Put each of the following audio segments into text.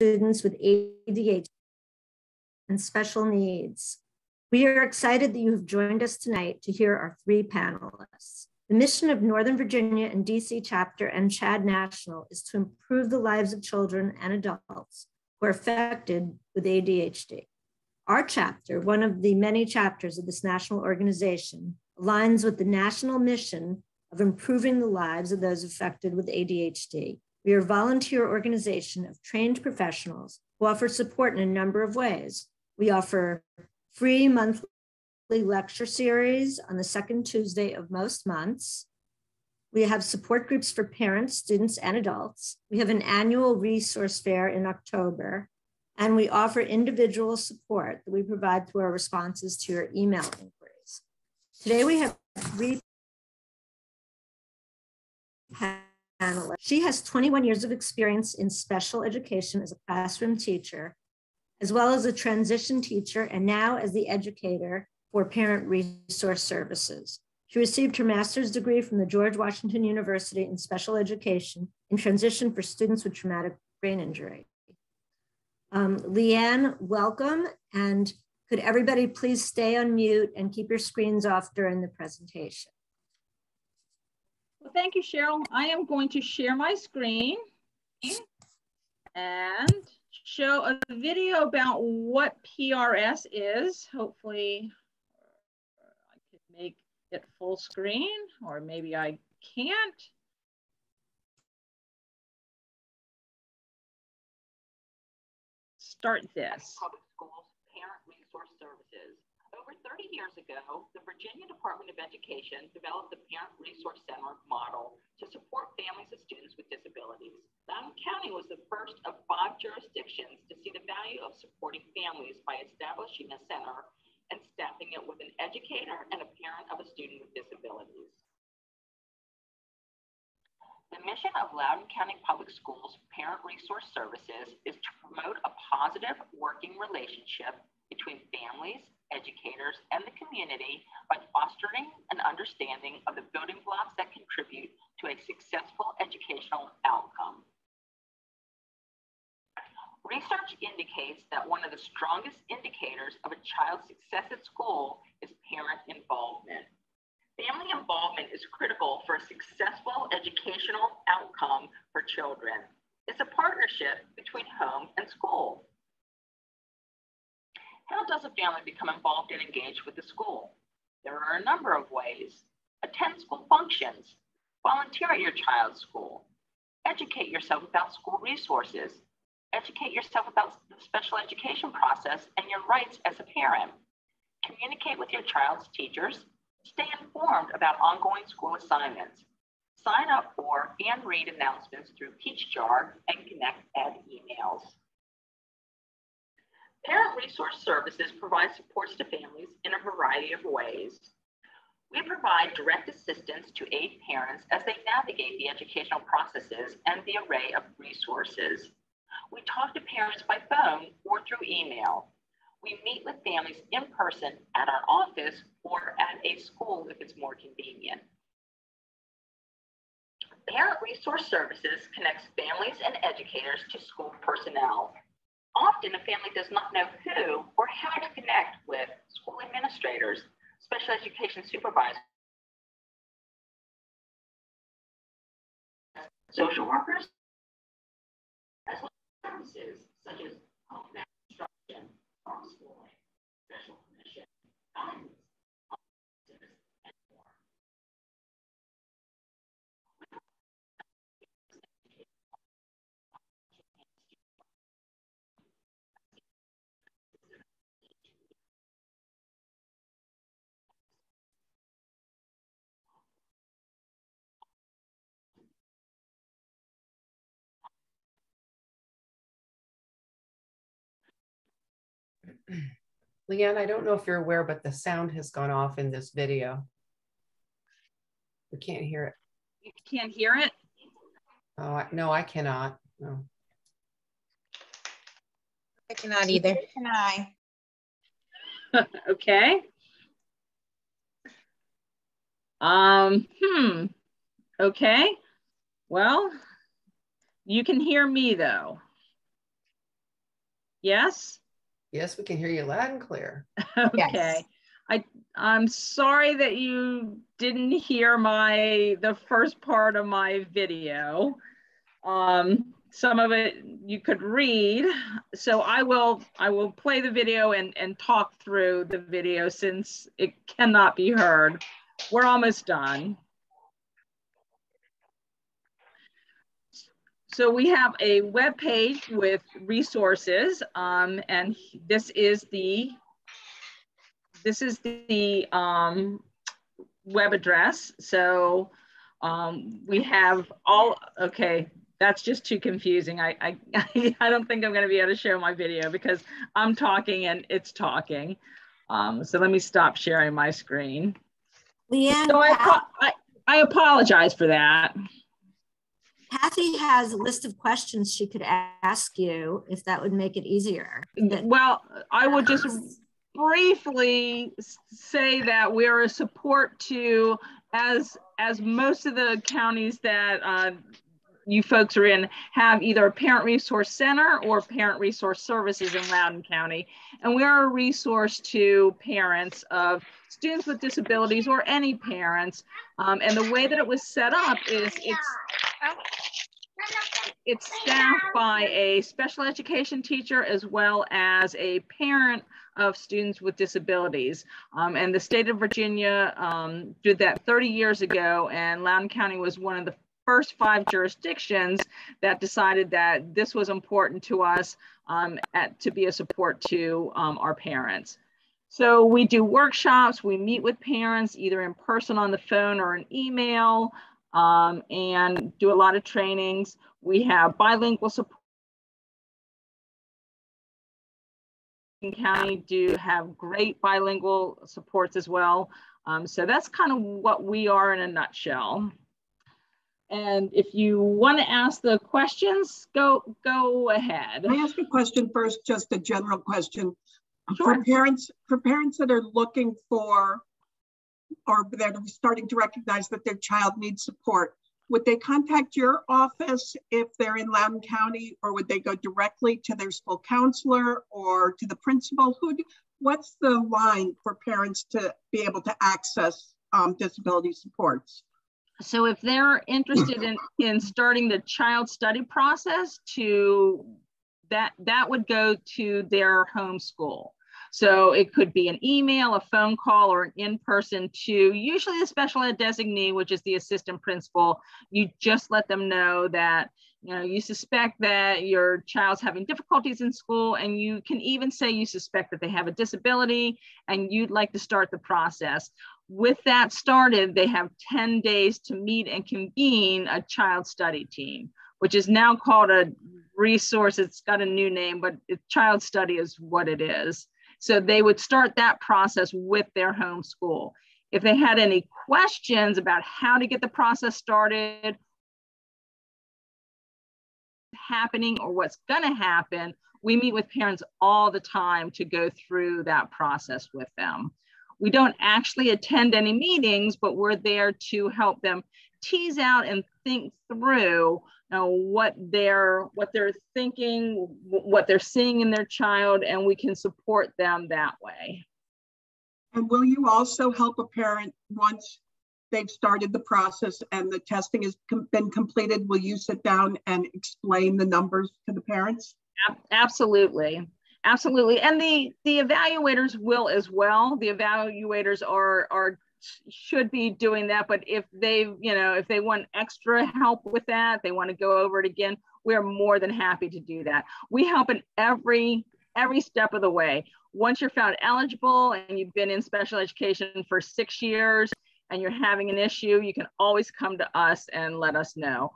students with ADHD and special needs. We are excited that you have joined us tonight to hear our three panelists. The mission of Northern Virginia and DC chapter and CHAD National is to improve the lives of children and adults who are affected with ADHD. Our chapter, one of the many chapters of this national organization, aligns with the national mission of improving the lives of those affected with ADHD. We are a volunteer organization of trained professionals who offer support in a number of ways. We offer free monthly lecture series on the second Tuesday of most months. We have support groups for parents, students, and adults. We have an annual resource fair in October, and we offer individual support that we provide through our responses to your email inquiries. Today we have three panelists. She has 21 years of experience in special education as a classroom teacher, as well as a transition teacher, and now as the educator for Parent Resource Services. She received her master's degree from the George Washington University in special education in transition for students with traumatic brain injury. Leanne, welcome. And could everybody please stay on mute and keep your screens off during the presentation? Well, thank you, Cheryl. I am going to share my screen and show a video about what PRS is. Hopefully I can make it full screen, or maybe I can't. Start this. Public Schools Parent Resource Services. Over 30 years ago, the Virginia Department of Education developed the Parent Resource Center model to support families of students with disabilities. Loudoun County was the first of 5 jurisdictions to see the value of supporting families by establishing a center and staffing it with an educator and a parent of a student with disabilities. The mission of Loudoun County Public Schools Parent Resource Services is to promote a positive working relationship between families, educators, and the community by fostering an understanding of the building blocks that contribute to a successful educational outcome. Research indicates that one of the strongest indicators of a child's success at school is parent involvement. Family involvement is critical for a successful educational outcome for children. It's a partnership between home and school. How does a family become involved and engaged with the school? There are a number of ways. Attend school functions, volunteer at your child's school, educate yourself about school resources, educate yourself about the special education process and your rights as a parent, communicate with your child's teachers, stay informed about ongoing school assignments, sign up for and read announcements through Peach Jar and Connect Ed emails. Parent Resource Services provide supports to families in a variety of ways. We provide direct assistance to aid parents as they navigate the educational processes and the array of resources. We talk to parents by phone or through email. We meet with families in person at our office or at a school if it's more convenient. Parent Resource Services connects families and educators to school personnel. Often a family does not know who or how to connect with school administrators, special education supervisors, social workers, as well as services such as home instruction, homeschooling, special permission, guidance, and more. Leanne, I don't know if you're aware, but the sound has gone off in this video. We can't hear it. You can't hear it? Oh, no, I cannot. No. I cannot either. Can I? Okay. Okay. Well, you can hear me though. Yes? Yes, we can hear you loud and clear. Okay. Yes. I'm sorry that you didn't hear the first part of my video. Some of it you could read. So I will play the video and talk through the video since it cannot be heard. We're almost done. So we have a web page with resources, and this is the web address. So we have all, okay, that's just too confusing. I don't think I'm going to be able to show my video because I'm talking and it's talking. So let me stop sharing my screen. Leanne, so I apologize for that. Kathy has a list of questions she could ask you if that would make it easier. Well, I will just briefly say that we're a support to, as most of the counties that you folks are in have either a parent resource center or parent resource services in Loudoun County. And we're a resource to parents of students with disabilities or any parents. And the way that it was set up is it's staffed by a special education teacher as well as a parent of students with disabilities. And the state of Virginia did that 30 years ago, and Loudoun County was one of the first 5 jurisdictions that decided that this was important to us to be a support to our parents. So we do workshops, we meet with parents either in person on the phone or an email, and do a lot of trainings. We have bilingual support. County do have great bilingual supports as well. So that's kind of what we are in a nutshell. And if you want to ask the questions, go ahead. Can I ask a question first, just a general question? Sure. For parents that are looking for, or that are starting to recognize that their child needs support, would they contact your office if they're in Loudoun County, or would they go directly to their school counselor or to the principal? What's the line for parents to be able to access disability supports? So if they're interested in starting the child study process, that would go to their home school. So it could be an email, a phone call, or an in-person to usually the special ed designee, which is the assistant principal. You just let them know that you suspect that your child's having difficulties in school, and you can even say you suspect that they have a disability and you'd like to start the process. With that started, they have 10 days to meet and convene a child study team, which is now called a resource. It's got a new name, but child study is what it is. So they would start that process with their home school. If they had any questions about how to get the process started, happening, or what's going to happen, we meet with parents all the time to go through that process with them. We don't actually attend any meetings, but we're there to help them tease out and think through what they're thinking, what they're seeing in their child, and we can support them that way. And will you also help a parent once they've started the process and the testing has been completed? Will you sit down and explain the numbers to the parents? Absolutely. Absolutely. And the evaluators will as well. The evaluators should be doing that, but if they want extra help with that, they want to go over it again, we're more than happy to do that. We help in every step of the way. Once you're found eligible and you've been in special education for 6 years and you're having an issue, you can always come to us and let us know.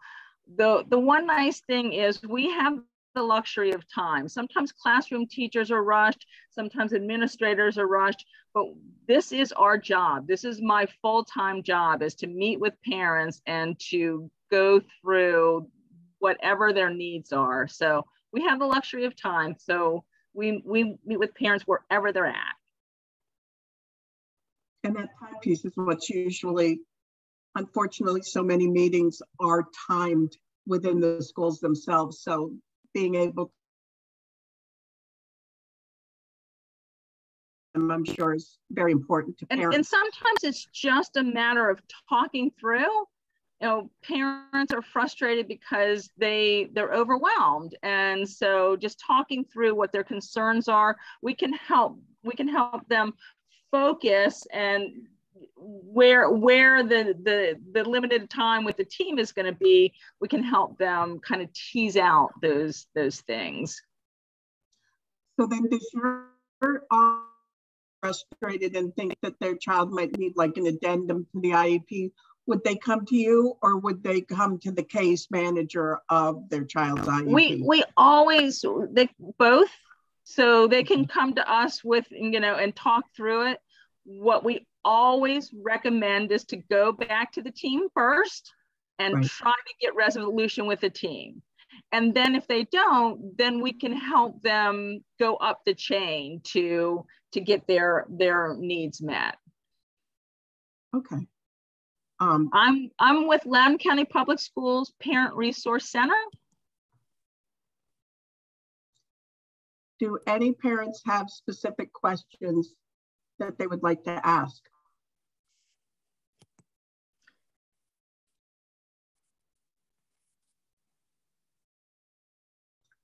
The one nice thing is we have the luxury of time. Sometimes classroom teachers are rushed, sometimes administrators are rushed, but this is our job. This is my full-time job, is to meet with parents and to go through whatever their needs are. So we have the luxury of time. So we meet with parents wherever they're at. And that time piece is what's usually, unfortunately, so many meetings are timed within the schools themselves. So being able system, I'm sure, is very important to parents. And sometimes it's just a matter of talking through. You know, parents are frustrated because they're overwhelmed, and so just talking through what their concerns are, we can help them focus, and where the limited time with the team is going to be, we can help them kind of tease out those things. So then, does your office frustrated and think that their child might need like an addendum to the IEP? Would they come to you, or would they come to the case manager of their child's IEP? We always, both, so they can come to us with, you know, and talk through it. What we always recommend is to go back to the team first and try to get resolution with the team. And then if they don't, then we can help them go up the chain to get their needs met. Okay. I'm with Loudoun County Public Schools Parent Resource Center. Do any parents have specific questions that they would like to ask?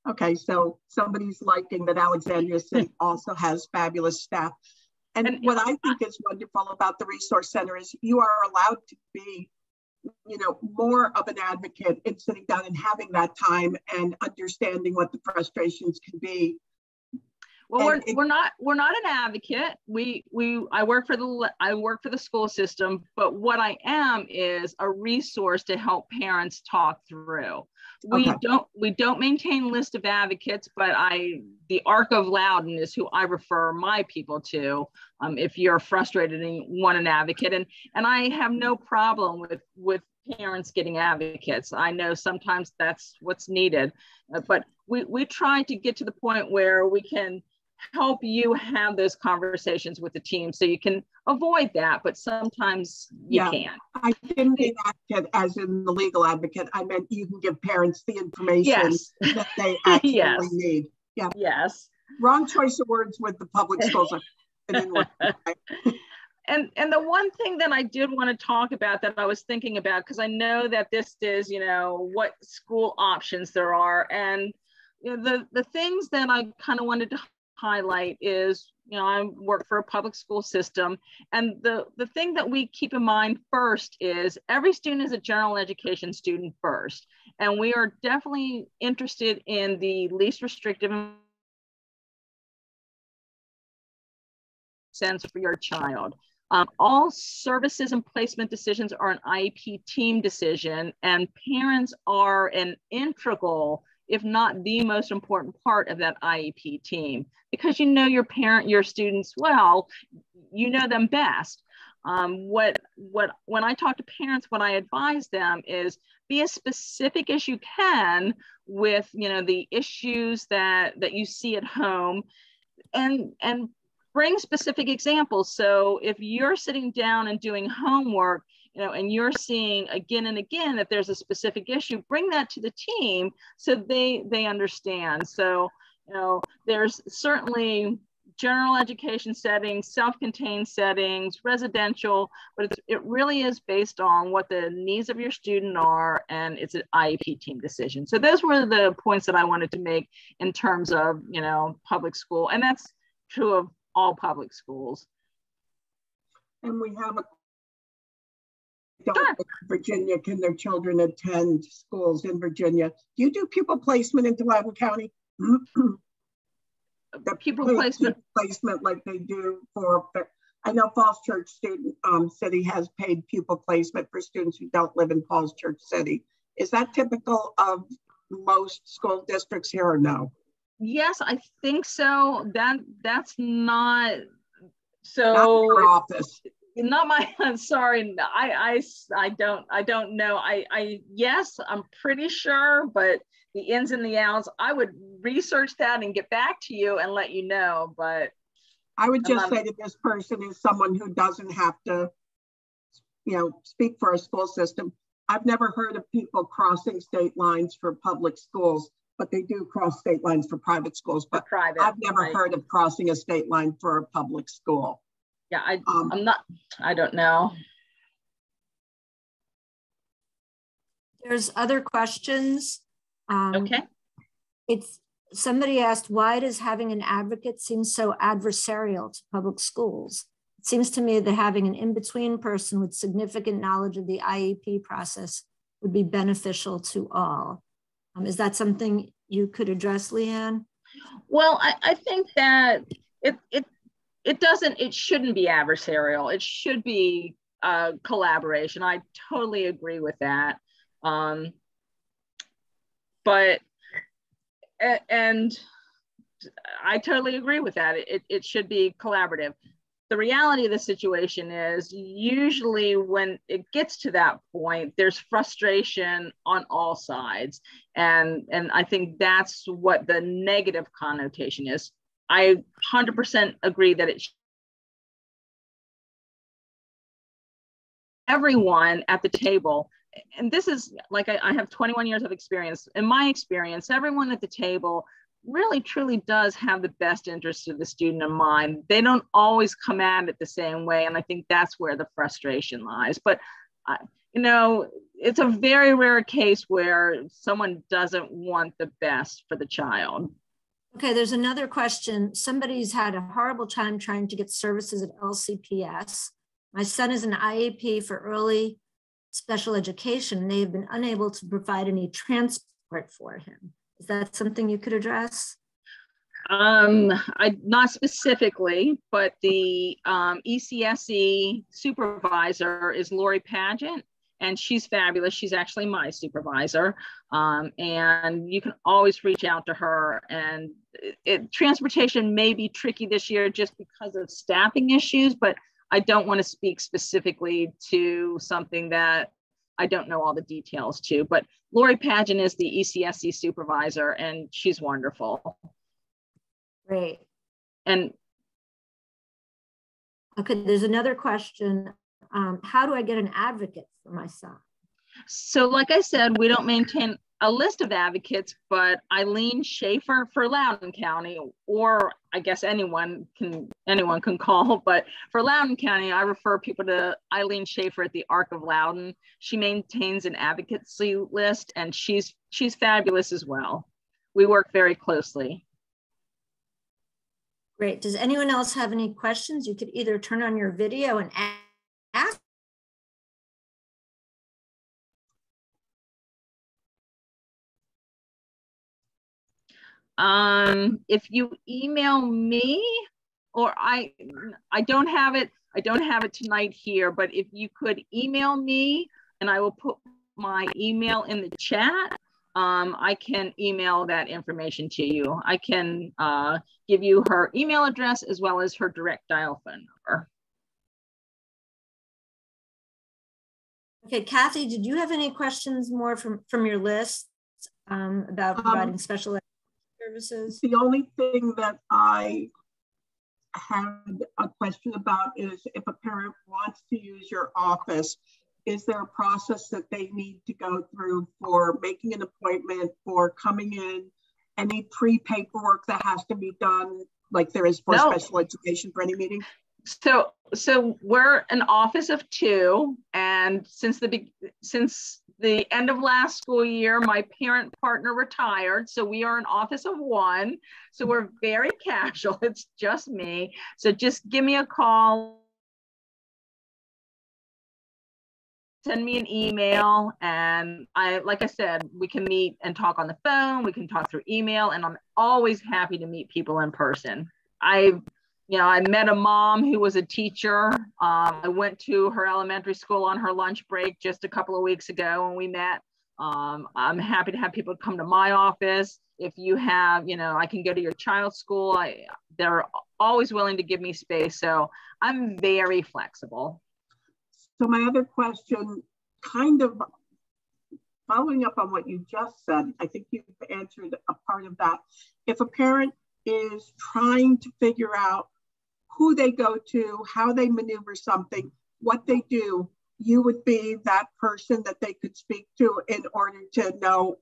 Okay, so somebody's liking that Alexandria City also has fabulous staff. And what I think is wonderful about the Resource Center is you are allowed to be, you know, more of an advocate in sitting down and having that time and understanding what the frustrations can be. Well, we're not an advocate. I work for the school system, but what I am is a resource to help parents talk through. We don't maintain a list of advocates, but the ARC of Loudoun is who I refer my people to. If you're frustrated and want an advocate, and I have no problem with parents getting advocates. I know sometimes that's what's needed, but we try to get to the point where we can help you have those conversations with the team so you can avoid that, but sometimes you can't. I didn't mean advocate as in the legal advocate. I meant you can give parents the information that they actually need. Yeah. Yes. Wrong choice of words with the public schools. And the one thing that I did want to talk about that I was thinking about, because I know that this is, you know, what school options there are. And you know, the things that I kind of wanted to highlight is, you know, I work for a public school system, and the thing that we keep in mind first is every student is a general education student first, and we are definitely interested in the least restrictive sense for your child. All services and placement decisions are an IEP team decision, and parents are an integral, if not the most important part of that IEP team, because you know your students well, you know them best. When I talk to parents, what I advise them is be as specific as you can with, you know, the issues that you see at home, and bring specific examples. So if you're sitting down and doing homework, you know, and you're seeing again and again that there's a specific issue, bring that to the team so they understand. So, you know, there's certainly general education settings, self-contained settings, residential, but it really is based on what the needs of your student are, and it's an IEP team decision. So those were the points that I wanted to make in terms of, you know, public school, and that's true of all public schools. And we have Virginia, can their children attend schools in Virginia? Do you do pupil placement into Loudoun County? The pupil placement like they do for, I know Falls Church City has paid pupil placement for students who don't live in Falls Church City. Is that typical of most school districts here or no? Yes, I think so. That's not so. Not your office. Not my. I'm sorry. I don't know. Yes, I'm pretty sure, but the ins and the outs, I would research that and get back to you and let you know. But I would just say that this person is someone who doesn't have to, you know, speak for a school system. I've never heard of people crossing state lines for public schools. but they do cross state lines for private schools. But private, I've never right. heard of crossing a state line for a public school. Yeah, I don't know. There's other questions. Okay. Somebody asked, why does having an advocate seem so adversarial to public schools? It seems to me that having an in-between person with significant knowledge of the IEP process would be beneficial to all. Is that something you could address, Leanne? Well, I think that it shouldn't be adversarial. It should be collaboration. I totally agree with that. And I totally agree with that. It should be collaborative. The reality of the situation is usually when it gets to that point, there's frustration on all sides. And I think that's what the negative connotation is. I 100% agree that everyone at the table, and this is like, I have 21 years of experience. In my experience, everyone at the table really truly does have the best interest of the student in mind. They don't always come at it the same way. And I think that's where the frustration lies. But, you know, it's a very rare case where someone doesn't want the best for the child. Okay, there's another question. Somebody's had a horrible time trying to get services at LCPS. My son is an IEP for early special education, and they have been unable to provide any transport for him. Is that something you could address? Not specifically, but the ECSE supervisor is Lori Pageant, and she's fabulous. She's actually my supervisor, and you can always reach out to her. And transportation may be tricky this year just because of staffing issues, but I don't want to speak specifically to something that I don't know all the details to, but Lori Pageant is the ECSE supervisor, and she's wonderful. Great. And okay, there's another question. How do I get an advocate for my son? So like I said, we don't maintain a list of advocates, but Eileen Schaefer for Loudoun County, or I guess anyone can call, but for Loudoun County, I refer people to Eileen Schaefer at the Arc of Loudoun. She maintains an advocacy list, and she's fabulous as well. We work very closely. Great. Does anyone else have any questions? You could either turn on your video and ask. If you email me, or I don't have it tonight here, but if you could email me, and I will put my email in the chat, I can email that information to you. I can give you her email address as well as her direct dial phone number. Okay, Kathy, did you have any questions more from your list about providing special ed services? The only thing that I had a question about is if a parent wants to use your office, is there a process that they need to go through for making an appointment, for coming in, any pre-paperwork that has to be done like there is for special education for any meeting? So we're an office of 2, and since the end of last school year, my parent partner retired, so we are an office of 1. So we're very casual. It's just me. So just give me a call, send me an email, and like I said, we can meet and talk on the phone. We can talk through email, and I'm always happy to meet people in person. I met a mom who was a teacher. I went to her elementary school on her lunch break just a couple of weeks ago, and we met. I'm happy to have people come to my office. If you have, I can go to your child's school. They're always willing to give me space. So I'm very flexible. So my other question, kind of following up on what you just said, I think you've answered a part of that. If a parent is trying to figure out who they go to, how they maneuver something, what they do, you would be that person that they could speak to in order to know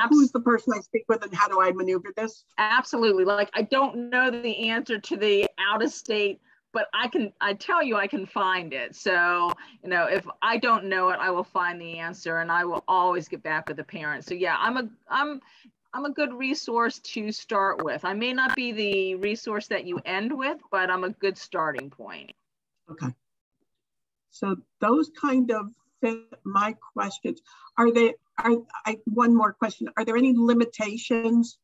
who's the person I speak with and how do I maneuver this? Absolutely. Like, I don't know the answer to the out of state, but I tell you, I can find it. So, you know, if I don't know it, I will find the answer and I will always get back with the parents. So yeah, I'm a good resource to start with. I may not be the resource that you end with, but I'm a good starting point. Okay. So those kind of fit my questions. One more question. Are there any limitations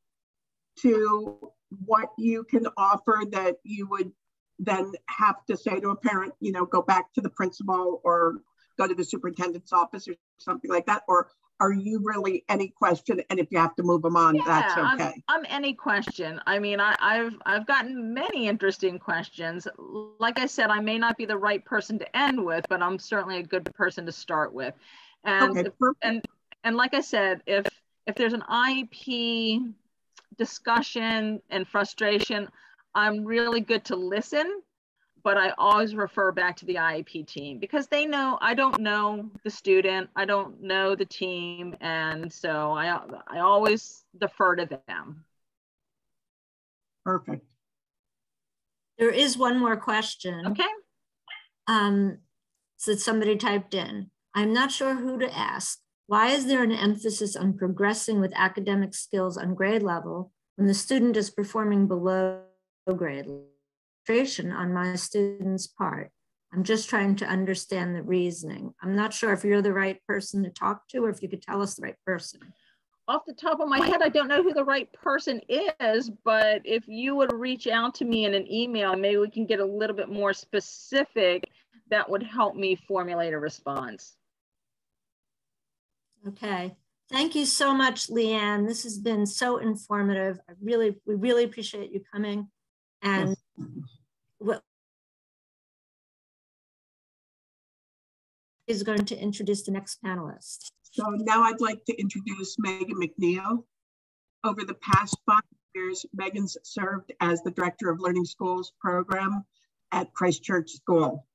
to what you can offer that you would then have to say to a parent, you know, go back to the principal or go to the superintendent's office or something like that? Or are you really any question, and if you have to move them on, that's okay? I'm any question. I mean, I've gotten many interesting questions. Like I said, I may not be the right person to end with, but I'm certainly a good person to start with. And okay, and like I said, if there's an IEP discussion and frustration, I'm really good to listen, but I always refer back to the IEP team because they know I don't know the student, I don't know the team, and so I always defer to them. Perfect. There is one more question. Okay. So somebody typed in, I'm not sure who to ask. Why is there an emphasis on progressing with academic skills on grade level when the student is performing below grade level? On my student's part. I'm just trying to understand the reasoning. I'm not sure if you're the right person to talk to or if you could tell us the right person. Off the top of my head, I don't know who the right person is, but if you would reach out to me in an email, maybe we can get a little bit more specific. That would help me formulate a response. Okay. Thank you so much, Leanne. This has been so informative. We really appreciate you coming. And what is going to introduce the next panelist. So now I'd like to introduce Megan McNeil. Over the past 5 years, Megan's served as the Director of Learning Schools program at Christchurch School.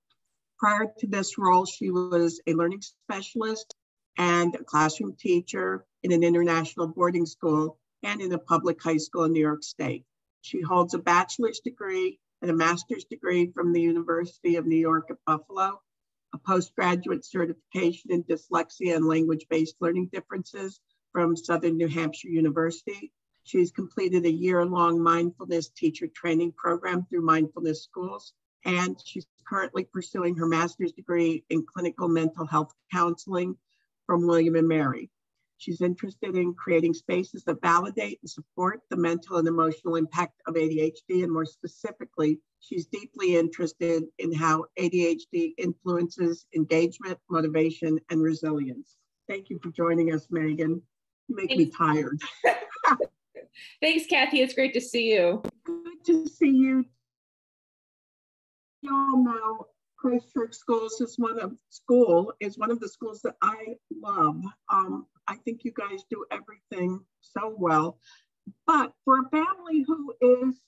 Prior to this role, she was a learning specialist and a classroom teacher in an international boarding school and in a public high school in New York State. She holds a bachelor's degree and a master's degree from the University of New York at Buffalo, a postgraduate certification in dyslexia and language-based learning differences from Southern New Hampshire University. She's completed a year-long mindfulness teacher training program through Mindfulness Schools, and she's currently pursuing her master's degree in clinical mental health counseling from William & Mary. She's interested in creating spaces that validate and support the mental and emotional impact of ADHD, and more specifically, she's deeply interested in how ADHD influences engagement, motivation, and resilience. Thank you for joining us, Megan. You make me tired. Thanks, Kathy. It's great to see you. Good to see you. You all know Christchurch Schools is one of the schools that I love. I think you guys do everything so well. But for a family who is,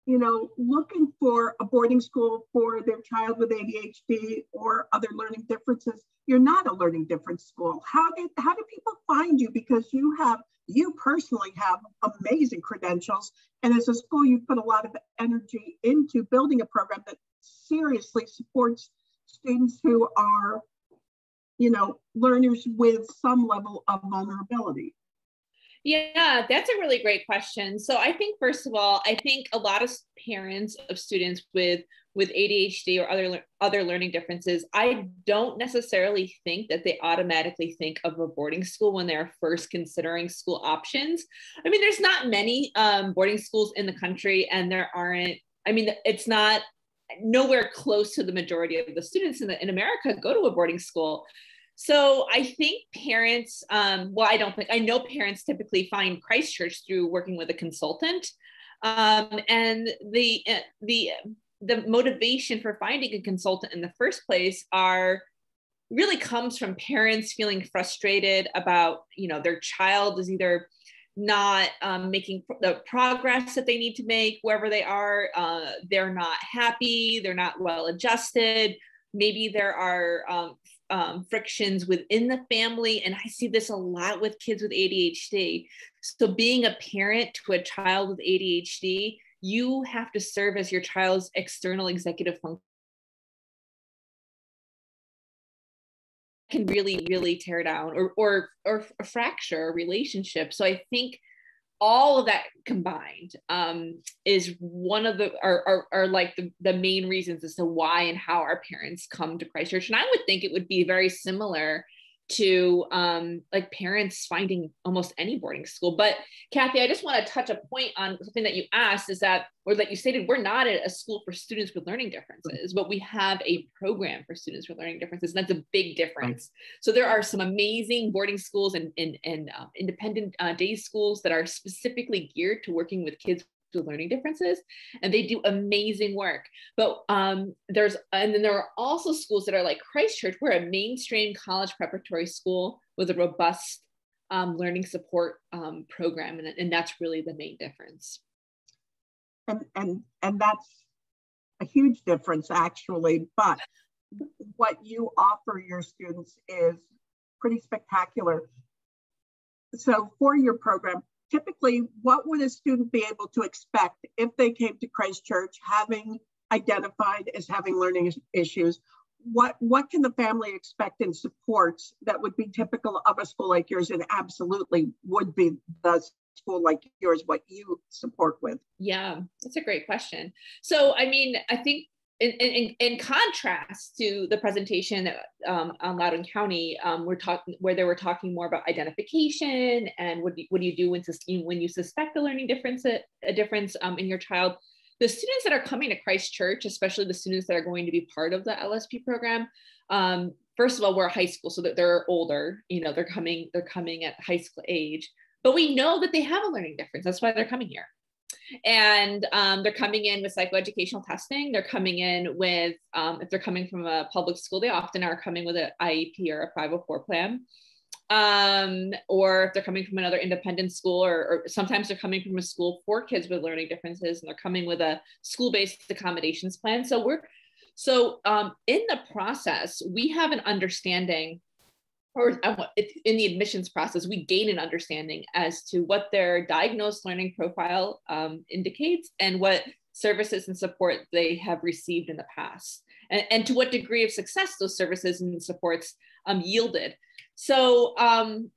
you know, looking for a boarding school for their child with ADHD or other learning differences, you're not a learning difference school. How do people find you? Because you personally have amazing credentials, and as a school, you've put a lot of energy into building a program that seriously supports students who are, you know, learners with some level of vulnerability. Yeah, that's a really great question. So I think, first of all, I think a lot of parents of students with ADHD or other learning differences, I don't necessarily think that they automatically think of a boarding school when they're first considering school options. I mean, there's not many boarding schools in the country, and it's not nowhere close to the majority of the students in America go to a boarding school. So I think parents, I know parents typically find Christchurch through working with a consultant. And the motivation for finding a consultant in the first place really comes from parents feeling frustrated about, you know, their child is either not making the progress that they need to make wherever they are. They're not happy, they're not well adjusted. Maybe there are frictions within the family. And I see this a lot with kids with ADHD. So being a parent to a child with ADHD, you have to serve as your child's external executive function. Can really, really tear down or fracture a relationship. So I think all of that combined is one of the are like the main reasons as to why and how our parents come to Christchurch. And I would think it would be very similar to like parents finding almost any boarding school. But Kathy, I just want to touch a point on something that you asked, is that, or that you stated, we're not a school for students with learning differences, but we have a program for students with learning differences. And that's a big difference. So there are some amazing boarding schools and independent day schools that are specifically geared to working with kids with learning differences, and they do amazing work. But and then there are also schools that are like Christchurch. We're a mainstream college preparatory school with a robust learning support program, and that's really the main difference. And that's a huge difference, actually. But what you offer your students is pretty spectacular. So for your program, typically, what would a student be able to expect if they came to Christchurch having identified as having learning issues? What can the family expect in supports that would be typical of a school like yours, and absolutely would be the school like yours, what you support with? Yeah, that's a great question. So, I mean, I think in contrast to the presentation on Loudoun County, where they were talking more about identification and what do you do when you suspect a learning difference in your child. The students that are coming to Christchurch, especially the students that are going to be part of the LSP program, first of all, we're a high school, so that they're older. You know, they're coming at high school age, but we know that they have a learning difference. That's why they're coming here. And they're coming in with psychoeducational testing. They're coming in with, if they're coming from a public school, they often are coming with an IEP or a 504 plan. Or if they're coming from another independent school, or sometimes they're coming from a school for kids with learning differences, and they're coming with a school-based accommodations plan. So in the process, we have an understanding, or in the admissions process, we gain an understanding as to what their diagnosed learning profile indicates and what services and support they have received in the past, and to what degree of success those services and supports yielded. So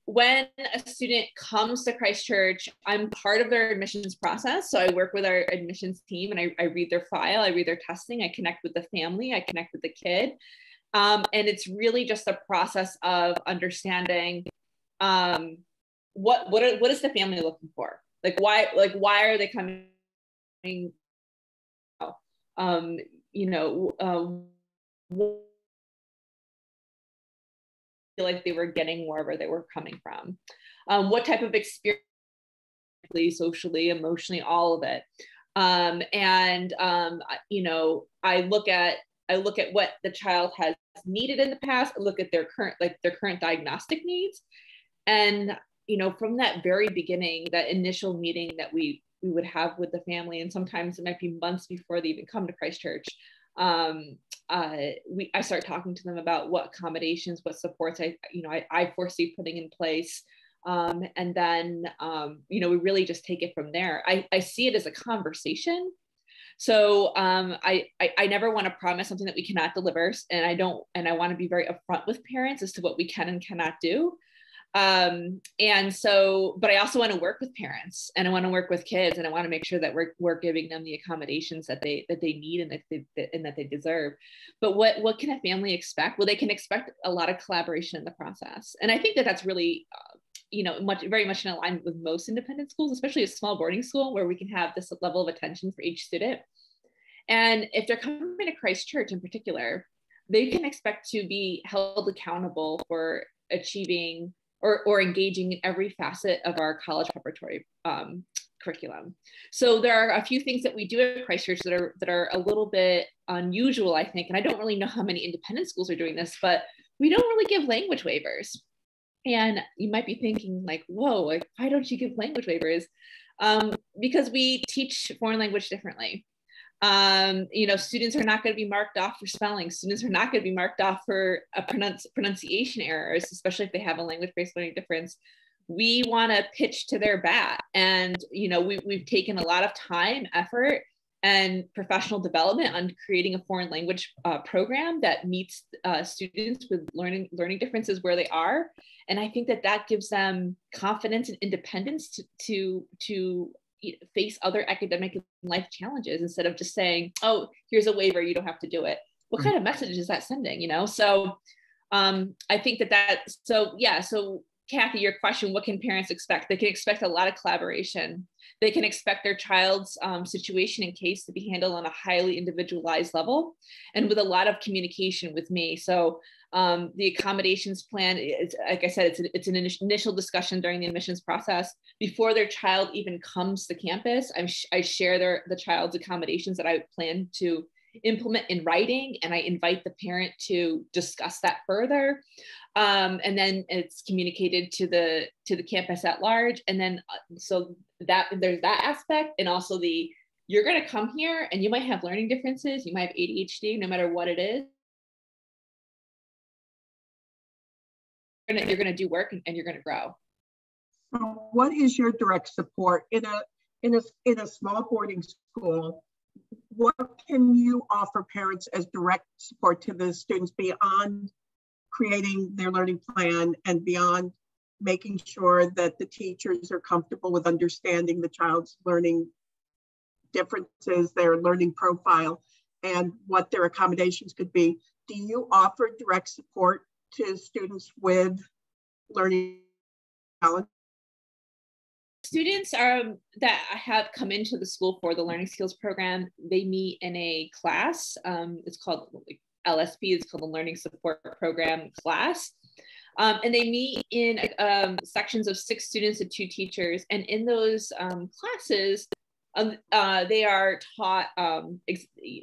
when a student comes to Christchurch, I'm part of their admissions process. So I work with our admissions team, and I read their file, I read their testing, I connect with the family, I connect with the kid. And it's really just a process of understanding what is the family looking for? Why are they coming? Feel like they were getting wherever they were coming from. What type of experience, socially, emotionally, all of it. I look at what the child has needed in the past, I look at their current diagnostic needs. And, from that very beginning, that initial meeting that we would have with the family, and sometimes it might be months before they even come to Christchurch, I start talking to them about what accommodations, what supports I foresee putting in place. And then, we really just take it from there. I see it as a conversation. So I never want to promise something that we cannot deliver. And I want to be very upfront with parents as to what we can and cannot do. But I also want to work with parents, and I want to work with kids, and I want to make sure that we're giving them the accommodations that they need and that they deserve. But what can a family expect? Well, they can expect a lot of collaboration in the process. And I think that that's really, very much in alignment with most independent schools, especially a small boarding school, where we can have this level of attention for each student. And if they're coming to Christchurch in particular, they can expect to be held accountable for achieving or engaging in every facet of our college preparatory curriculum. So there are a few things that we do at Christchurch that are a little bit unusual, I think, and I don't really know how many independent schools are doing this, but we don't really give language waivers. And you might be thinking whoa, why don't you give language waivers? Because we teach foreign language differently. You know, students are not going to be marked off for spelling. Students are not going to be marked off for pronunciation errors, especially if they have a language-based learning difference. We want to pitch to their bat. And, you know, we've taken a lot of time, effort, and professional development on creating a foreign language program that meets students with learning differences where they are. And I think that gives them confidence and independence to face other academic and life challenges, instead of just saying, oh, here's a waiver, you don't have to do it. What kind of message is that sending, you know? So I think so Kathy, your question, what can parents expect? They can expect a lot of collaboration. They can expect their child's situation and case to be handled on a highly individualized level and with a lot of communication with me. So the accommodations plan, like I said, it's an initial discussion during the admissions process. Before their child even comes to campus, I share the child's accommodations that I plan to implement in writing, and I invite the parent to discuss that further. And then it's communicated to the campus at large. And then so that there's that aspect, and also you're going to come here and you might have learning differences, you might have ADHD, no matter what it is. You're going to do work and you're going to grow. So what is your direct support in a small boarding school? What can you offer parents as direct support to the students beyond creating their learning plan and beyond making sure that the teachers are comfortable with understanding the child's learning differences, their learning profile, and what their accommodations could be? Do you offer direct support to students with learning challenges? Students that have come into the school for the learning skills program, they meet in a class. It's called LSP, it's called the Learning Support Program class. And they meet in sections of 6 students and 2 teachers. And in those classes, they are taught,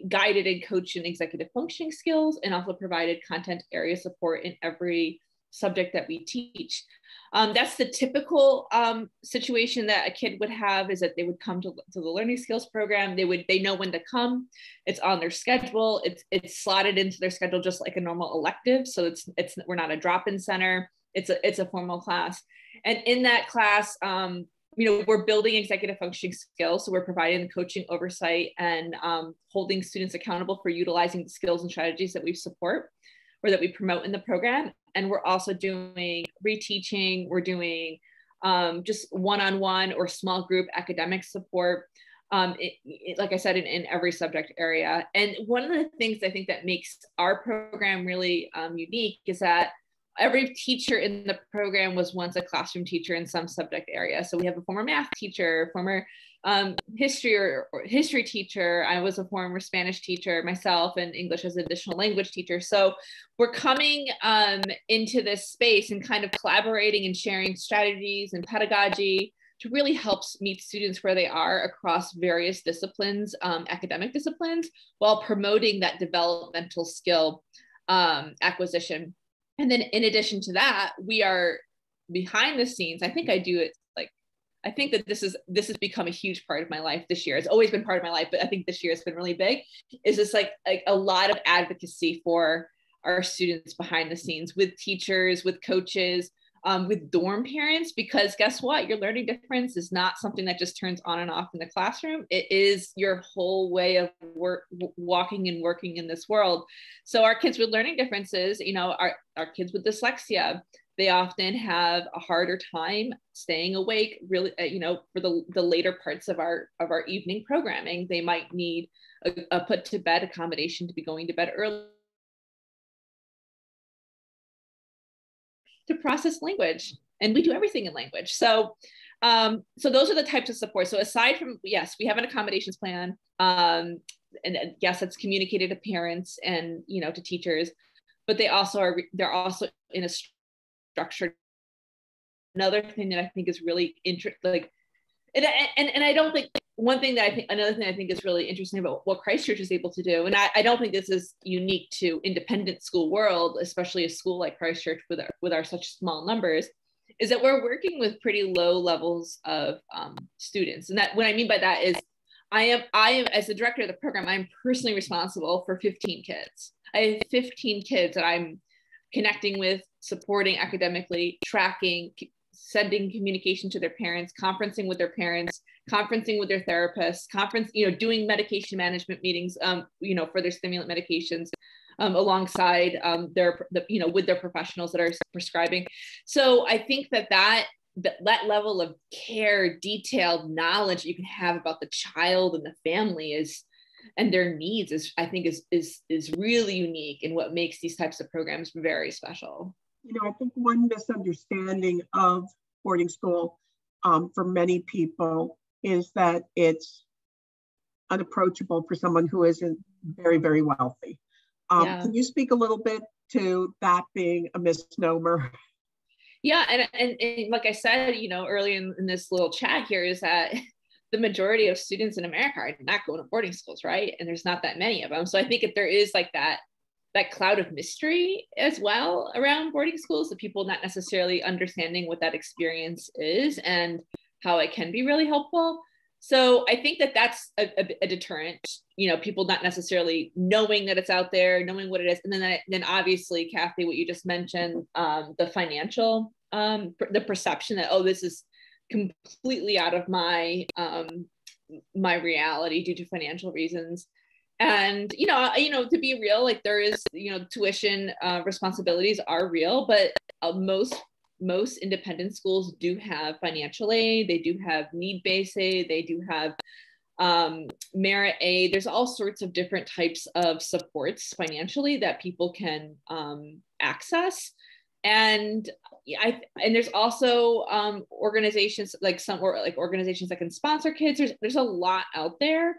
guided and coached in executive functioning skills, and also provided content area support in every subject that we teach. That's the typical situation that a kid would have, is that they would come to the learning skills program. They know when to come. It's on their schedule. It's slotted into their schedule just like a normal elective. So we're not a drop-in center. It's a formal class. And in that class, we're building executive functioning skills. So we're providing the coaching oversight and holding students accountable for utilizing the skills and strategies that we support or that we promote in the program. And we're also doing reteaching. We're doing just one-on-one or small group academic support, like I said, in every subject area. And one of the things I think that makes our program really unique is that every teacher in the program was once a classroom teacher in some subject area. So we have a former math teacher, former history teacher. I was a former Spanish teacher myself, and English as an additional language teacher. So we're coming into this space and kind of collaborating and sharing strategies and pedagogy to really help meet students where they are across various disciplines, academic disciplines, while promoting that developmental skill acquisition. And then in addition to that, we are behind the scenes. I think that this has become a huge part of my life this year. It's always been part of my life, but I think this year it's been really big. Is this like a lot of advocacy for our students behind the scenes, with teachers, with coaches, with dorm parents, because guess what? Your learning difference is not something that just turns on and off in the classroom. It is your whole way of walking and working in this world. So our kids with learning differences, our kids with dyslexia, they often have a harder time staying awake, really, for the later parts of our evening programming. They might need a put to bed accommodation to be going to bed early, to process language, and we do everything in language. So those are the types of support. So aside from, yes, we have an accommodations plan, and yes, it's communicated to parents and to teachers, but they're also in a structured. Another thing that I think is really interesting, and I don't think another thing I think is really interesting about what Christchurch is able to do, and I don't think this is unique to independent school world, especially a school like Christchurch with our such small numbers, is that we're working with pretty low levels of students. And that what I mean by that is I am as the director of the program, I'm personally responsible for 15 kids. I have 15 kids that I'm connecting with, supporting academically, tracking, sending communication to their parents, conferencing with their parents, conferencing with their therapists, doing medication management meetings, for their stimulant medications, alongside with their professionals that are prescribing. So I think that level of care, detailed knowledge you can have about the child and the family and their needs is really unique, and what makes these types of programs very special. I think one misunderstanding of boarding school for many people is that it's unapproachable for someone who isn't very, very wealthy. Can you speak a little bit to that being a misnomer? Yeah, and like I said, earlier in this little chat here, is that the majority of students in America are not going to boarding schools, right? And there's not that many of them. So I think if there is like that cloud of mystery as well around boarding schools, the people not necessarily understanding what that experience is and how it can be really helpful. So I think that's a deterrent, people not necessarily knowing that it's out there, knowing what it is. And then obviously, Kathy, what you just mentioned, the financial, the perception that, oh, this is completely out of my reality due to financial reasons. And, to be real, like there is, tuition responsibilities are real, but most independent schools do have financial aid. They do have need-based aid. They do have merit aid. There's all sorts of different types of supports financially that people can access. And there's also organizations organizations that can sponsor kids. There's a lot out there.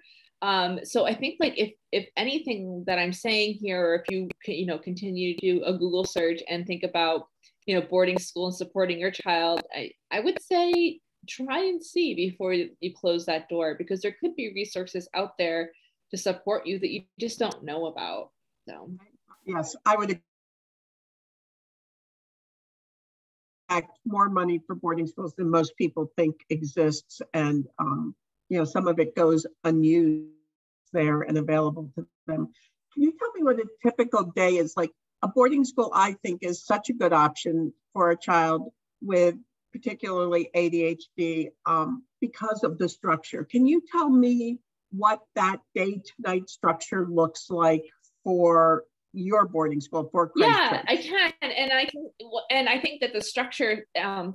So I think like if anything that I'm saying here, or if you continue to do a Google search and think about boarding school and supporting your child, I would say try and see before you close that door, because there could be resources out there to support you that you just don't know about. So yes, I would expect more money for boarding schools than most people think exists, and some of it goes unused there and available to them. Can you tell me what a typical day is like? A boarding school, I think, is such a good option for a child with particularly ADHD because of the structure. Can you tell me what that day-to-night structure looks like for your boarding school, for Christchurch? Yeah, I can, and I think that the structure the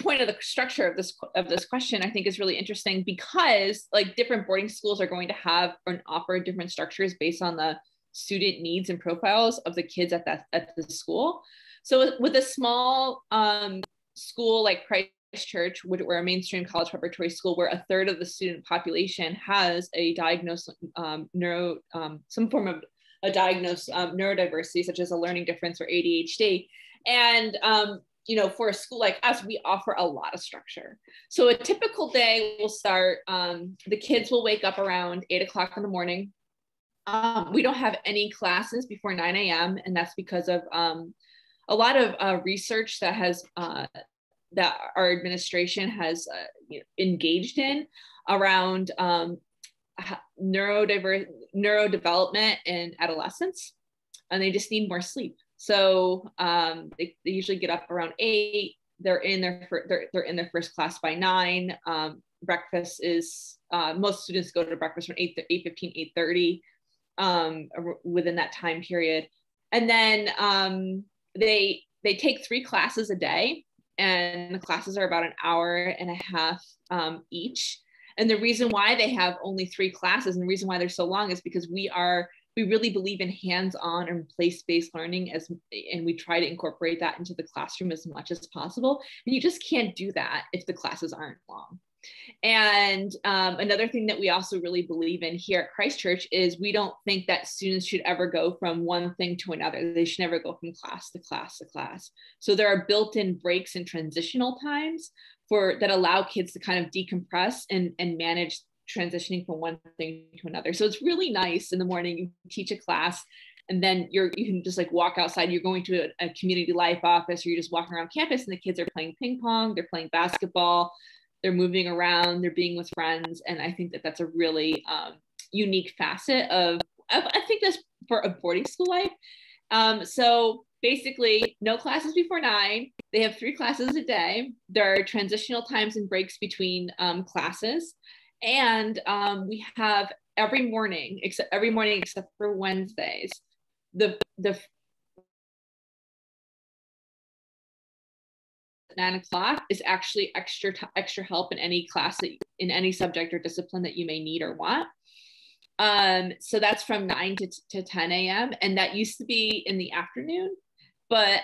point of the structure of this question, I think, is really interesting, because like different boarding schools are going to have and offer different structures based on the student needs and profiles of the kids at the school. So with a small school like Christchurch, we're a mainstream college preparatory school where a third of the student population has a diagnosed some form of a diagnosed neurodiversity, such as a learning difference or ADHD. And for a school like us, we offer a lot of structure. So a typical day will start, the kids will wake up around 8 o'clock in the morning. We don't have any classes before 9 a.m. And that's because of a lot of research that has that our administration has engaged in around neurodevelopment in adolescents, and they just need more sleep. So they usually get up around 8. They're in their first class by 9. Breakfast is most students go to breakfast from 8:15, 8:30 within that time period, and then they take 3 classes a day, and the classes are about an hour and a half each. And the reason why they have only 3 classes, and the reason why they're so long, is because we really believe in hands-on and place-based learning, and we try to incorporate that into the classroom as much as possible. And you just can't do that if the classes aren't long. And another thing that we also really believe in here at Christchurch is we don't think that students should ever go from one thing to another. They should never go from class to class to class. So there are built-in breaks and transitional times that allow kids to kind of decompress and manage transitioning from one thing to another. So it's really nice in the morning, you teach a class, and then you can just like walk outside. You're going to a community life office, or you're just walking around campus, and the kids are playing ping pong, they're playing basketball, they're moving around, they're being with friends. And I think that that's a really unique facet of, I think that's for a boarding school life. So basically no classes before 9. They have 3 classes a day. There are transitional times and breaks between classes. And we have every morning except for Wednesdays, the 9 o'clock is actually extra help in any class in any subject or discipline that you may need or want. So that's from 9 to 10 a.m. And that used to be in the afternoon. But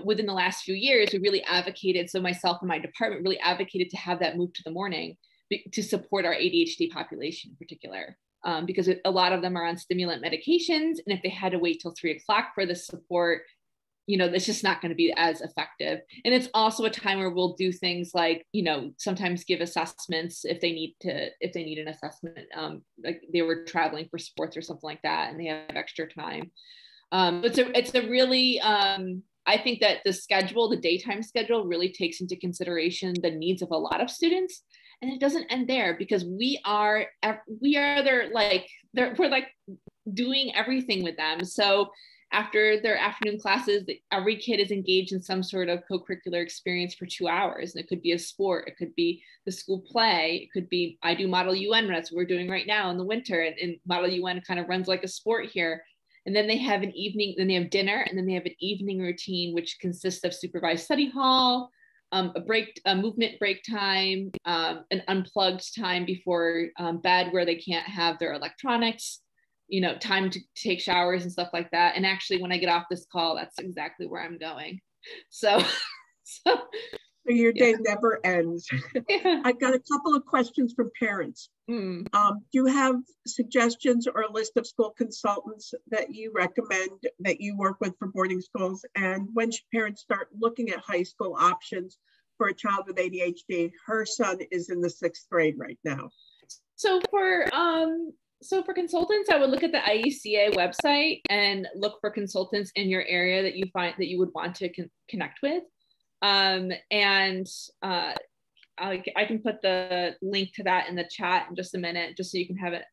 within the last few years, we really advocated, so myself and my department really advocated to have that move to the morning to support our ADHD population in particular, because a lot of them are on stimulant medications. And if they had to wait till 3 o'clock for the support, it's just not going to be as effective. And it's also a time where we'll do things like, sometimes give assessments if they need an assessment, like they were traveling for sports or something like that, and they have extra time. It's a really, I think that the daytime schedule really takes into consideration the needs of a lot of students. And it doesn't end there, because we're doing everything with them. So after their afternoon classes, every kid is engaged in some sort of co-curricular experience for 2 hours. And it could be a sport, it could be the school play, it could be, I do Model UN, that's what we're doing right now in the winter. And Model UN kind of runs like a sport here. And then they have an evening, then they have dinner, and then they have an evening routine, which consists of supervised study hall, a movement break time, an unplugged time before bed where they can't have their electronics, time to take showers and stuff like that. And actually, when I get off this call, that's exactly where I'm going. So your day never ends. Yeah. I've got a couple of questions from parents. Do you have suggestions or a list of school consultants that you recommend that you work with for boarding schools? And when should parents start looking at high school options for a child with ADHD? Her son is in the 6th grade right now. So for consultants, I would look at the IECA website and look for consultants in your area that you find that you would want to connect with. I can put the link to that in the chat in just a minute, just so you can have it,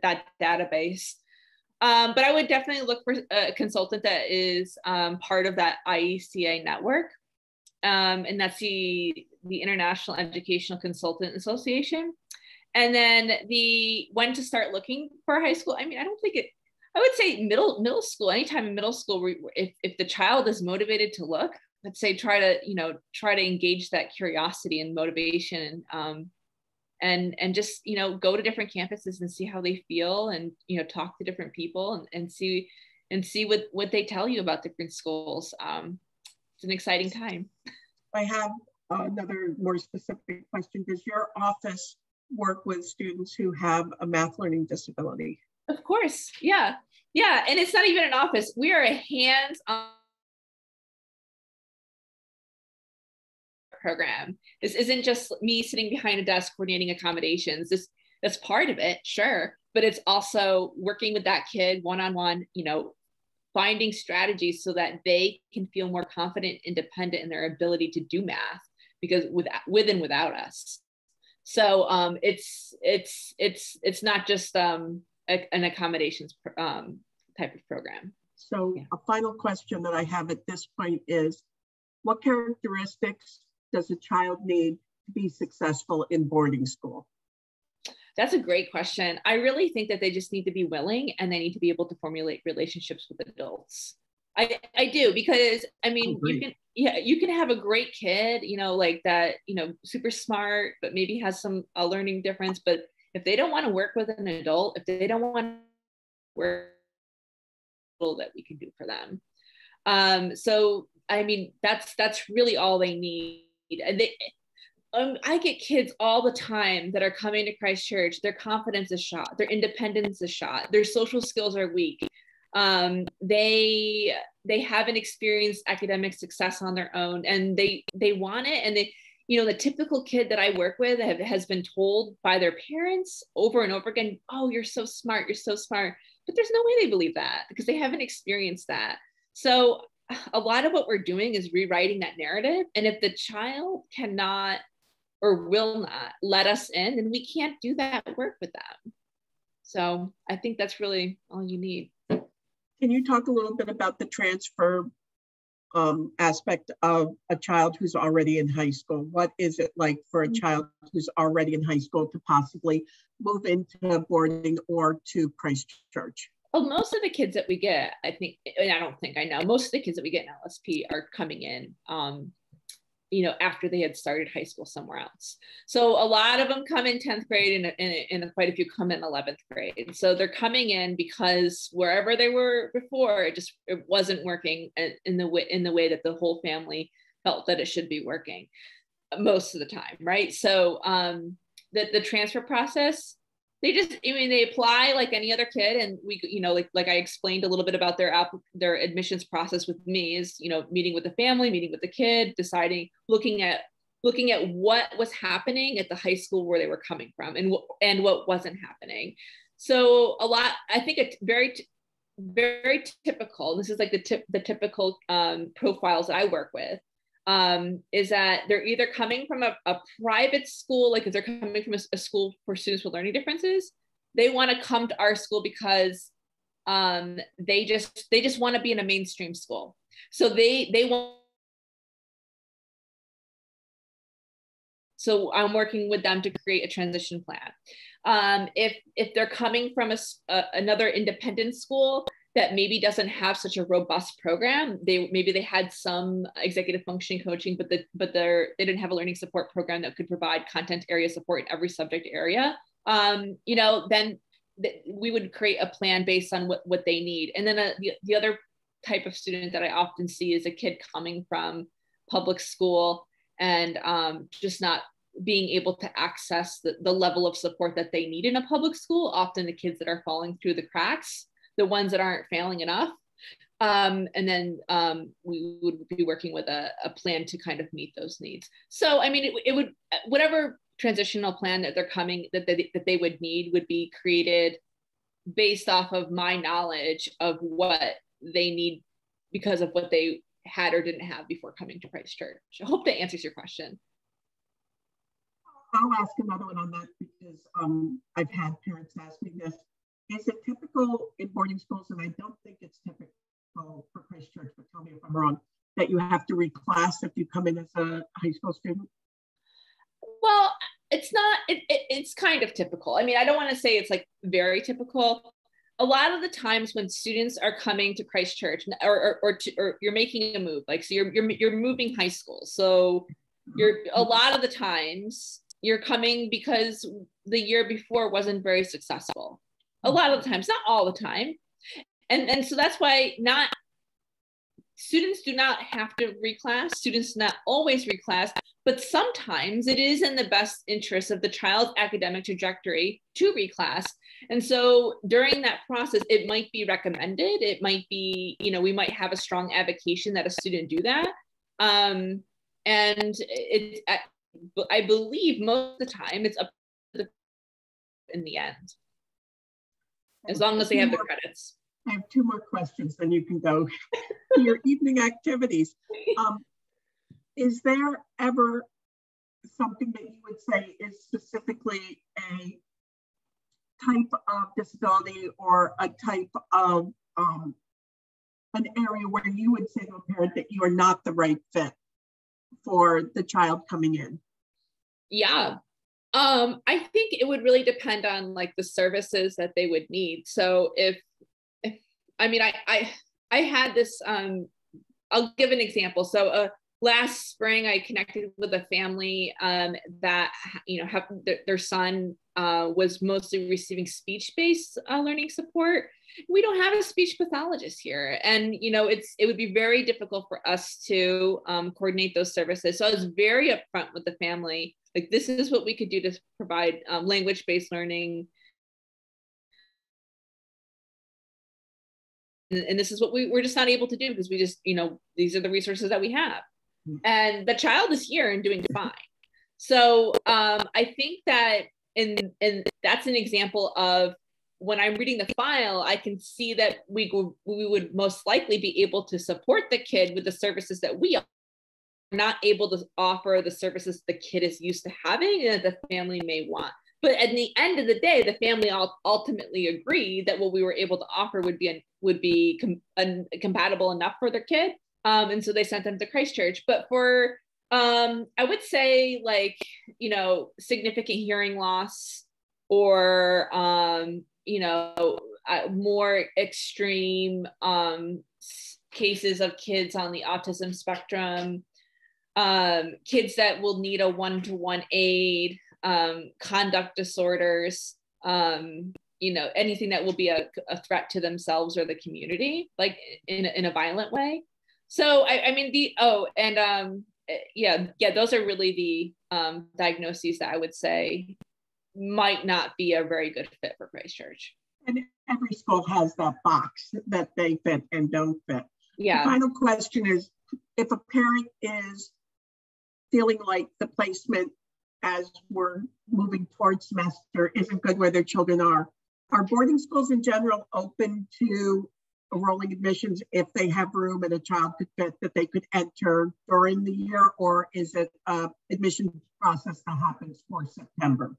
that database. But I would definitely look for a consultant that is part of that IECA network. And that's the International Educational Consultant Association. And then when to start looking for high school. I would say middle school, anytime in middle school, if the child is motivated to look, let's say try to engage that curiosity and motivation, and just go to different campuses and see how they feel, and talk to different people and see what they tell you about different schools. It's an exciting time. I have another more specific question. Does your office work with students who have a math learning disability? Of course, yeah. And it's not even an office. We are a hands-on program. This isn't just me sitting behind a desk coordinating accommodations. That's part of it, sure, but it's also working with that kid one-on-one, finding strategies so that they can feel more confident, independent in their ability to do math, because with and without us. So it's not just an accommodations type of program. So a final question that I have at this point is, what characteristics does a child need to be successful in boarding school? That's a great question. I really think that they just need to be willing, and they need to be able to formulate relationships with adults. I do, because you can have a great kid, like that, super smart, but maybe has a learning difference. But if they don't want to work with an adult, if they don't want to work, that we can do for them. So that's really all they need. And I get kids all the time that are coming to Christ Church. Their confidence is shot. Their independence is shot. Their social skills are weak. They haven't experienced academic success on their own, and they want it. And the typical kid that I work with has been told by their parents over and over again, "Oh, you're so smart. You're so smart." But there's no way they believe that, because they haven't experienced that. So a lot of what we're doing is rewriting that narrative. And if the child cannot or will not let us in, then we can't do that work with them. So I think that's really all you need. Can you talk a little bit about the transfer aspect of a child who's already in high school? What is it like for a child who's already in high school to possibly move into boarding or to Christchurch? Well, most of the kids that we get, I think, and I know, most of the kids that we get in LSP are coming in, after they had started high school somewhere else. So a lot of them come in 10th grade and quite a few come in 11th grade. So they're coming in because wherever they were before, it wasn't working in the way that the whole family felt that it should be working most of the time, right? So the transfer process, they apply like any other kid, and we, like I explained a little bit about their admissions process with me is, meeting with the family, meeting with the kid, deciding, looking at what was happening at the high school where they were coming from and what wasn't happening. So I think it's very, very typical. This is like the typical profiles that I work with. Is that they're either coming from a private school, like if they're coming from a school for students with learning differences, they want to come to our school because they just want to be in a mainstream school. So they want. So I'm working with them to create a transition plan. If they're coming from another independent school that maybe doesn't have such a robust program, maybe they had some executive functioning coaching, but they didn't have a learning support program that could provide content area support in every subject area. Then we would create a plan based on what they need. And then the other type of student that I often see is a kid coming from public school and just not being able to access the level of support that they need in a public school. Often the kids that are falling through the cracks, the ones that aren't failing enough. And then we would be working with a plan to kind of meet those needs. So, I mean, it would, whatever transitional plan that that they would need would be created based off of my knowledge of what they need because of what they had or didn't have before coming to Christchurch. I hope that answers your question. I'll ask another one on that because I've had parents ask me this. Is it typical in boarding schools, and I don't think it's typical for Christchurch, but tell me if I'm wrong, that you have to reclass if you come in as a high school student? Well, it's not, it's kind of typical. I mean, I don't want to say it's like very typical. A lot of the times when students are coming to Christchurch or you're making a move, like, so you're moving high school. So a lot of the times you're coming because the year before wasn't very successful. A lot of the times, not all the time. And so that's why students do not have to reclass, students not always reclass, but sometimes it is in the best interest of the child's academic trajectory to reclass. And so during that process, it might be recommended, it might be, we might have a strong advocation that a student do that. And I believe most of the time it's up to in the end. As long as they have the credits. I have two more questions, then you can go to your evening activities. Is there ever something that you would say is specifically a type of disability or a type of an area where you would say to a parent that you are not the right fit for the child coming in? Yeah. I think it would really depend on like the services that they would need. So if I mean, I had this, I'll give an example. So last spring, I connected with a family that, their son was mostly receiving speech-based learning support. We don't have a speech pathologist here. And, it would be very difficult for us to coordinate those services. So I was very upfront with the family. Like, this is what we could do to provide language-based learning. And this is what we're just not able to do because we just, these are the resources that we have. And the child is here and doing fine. So I think that, and that's an example of when I'm reading the file, I can see that we would most likely be able to support the kid with the services that we not able to offer the services the kid is used to having and that the family may want. But at the end of the day, the family ultimately agreed that what we were able to offer would be compatible enough for their kid. And so they sent them to Christchurch. But for, I would say, like, you know, significant hearing loss or, you know, more extreme cases of kids on the autism spectrum, kids that will need a one-to-one aid, conduct disorders, you know, anything that will be a threat to themselves or the community, like in a violent way. So I mean those are really the diagnoses that I would say might not be a very good fit for Christchurch. And every school has that box that they fit and don't fit. Yeah. The final question is, if a parent is feeling like the placement as we're moving towards semester isn't good where their children are boarding schools in general open to rolling admissions if they have room and a child could fit that they could enter during the year, or is it an admission process that happens for September?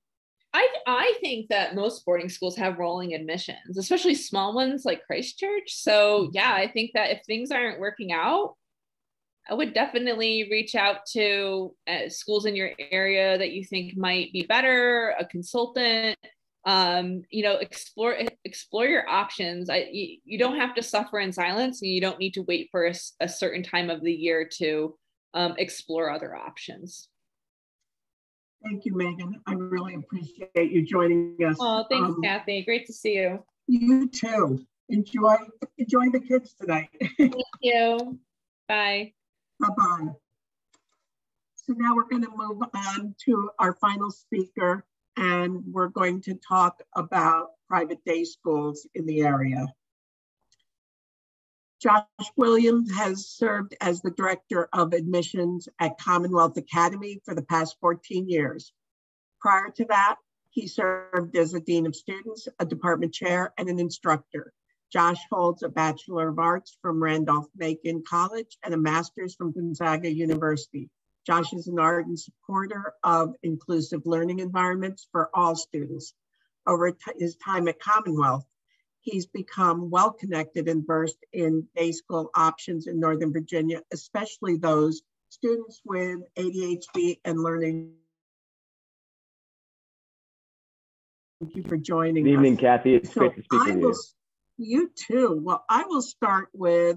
I think that most boarding schools have rolling admissions, especially small ones like Christchurch. So yeah, I think that if things aren't working out, I would definitely reach out to schools in your area that you think might be better, a consultant, you know, explore your options. You don't have to suffer in silence, and you don't need to wait for a certain time of the year to explore other options. Thank you, Megan. I really appreciate you joining us. Oh, thanks, Kathy. Great to see you. You too. Enjoy the kids tonight. Thank you. Bye. Bye-bye. So now we're going to move on to our final speaker, and we're going to talk about private day schools in the area. Josh Williams has served as the Director of Admissions at Commonwealth Academy for the past 14 years. Prior to that, he served as a Dean of Students, a Department Chair, and an instructor. Josh holds a Bachelor of Arts from Randolph-Macon College and a Master's from Gonzaga University. Josh is an ardent supporter of inclusive learning environments for all students. Over his time at Commonwealth, he's become well-connected and versed in day school options in Northern Virginia, especially those students with ADHD and learning. Thank you for joining us. Good evening, Kathy. It's great to speak with you. You too. Well, I will start with,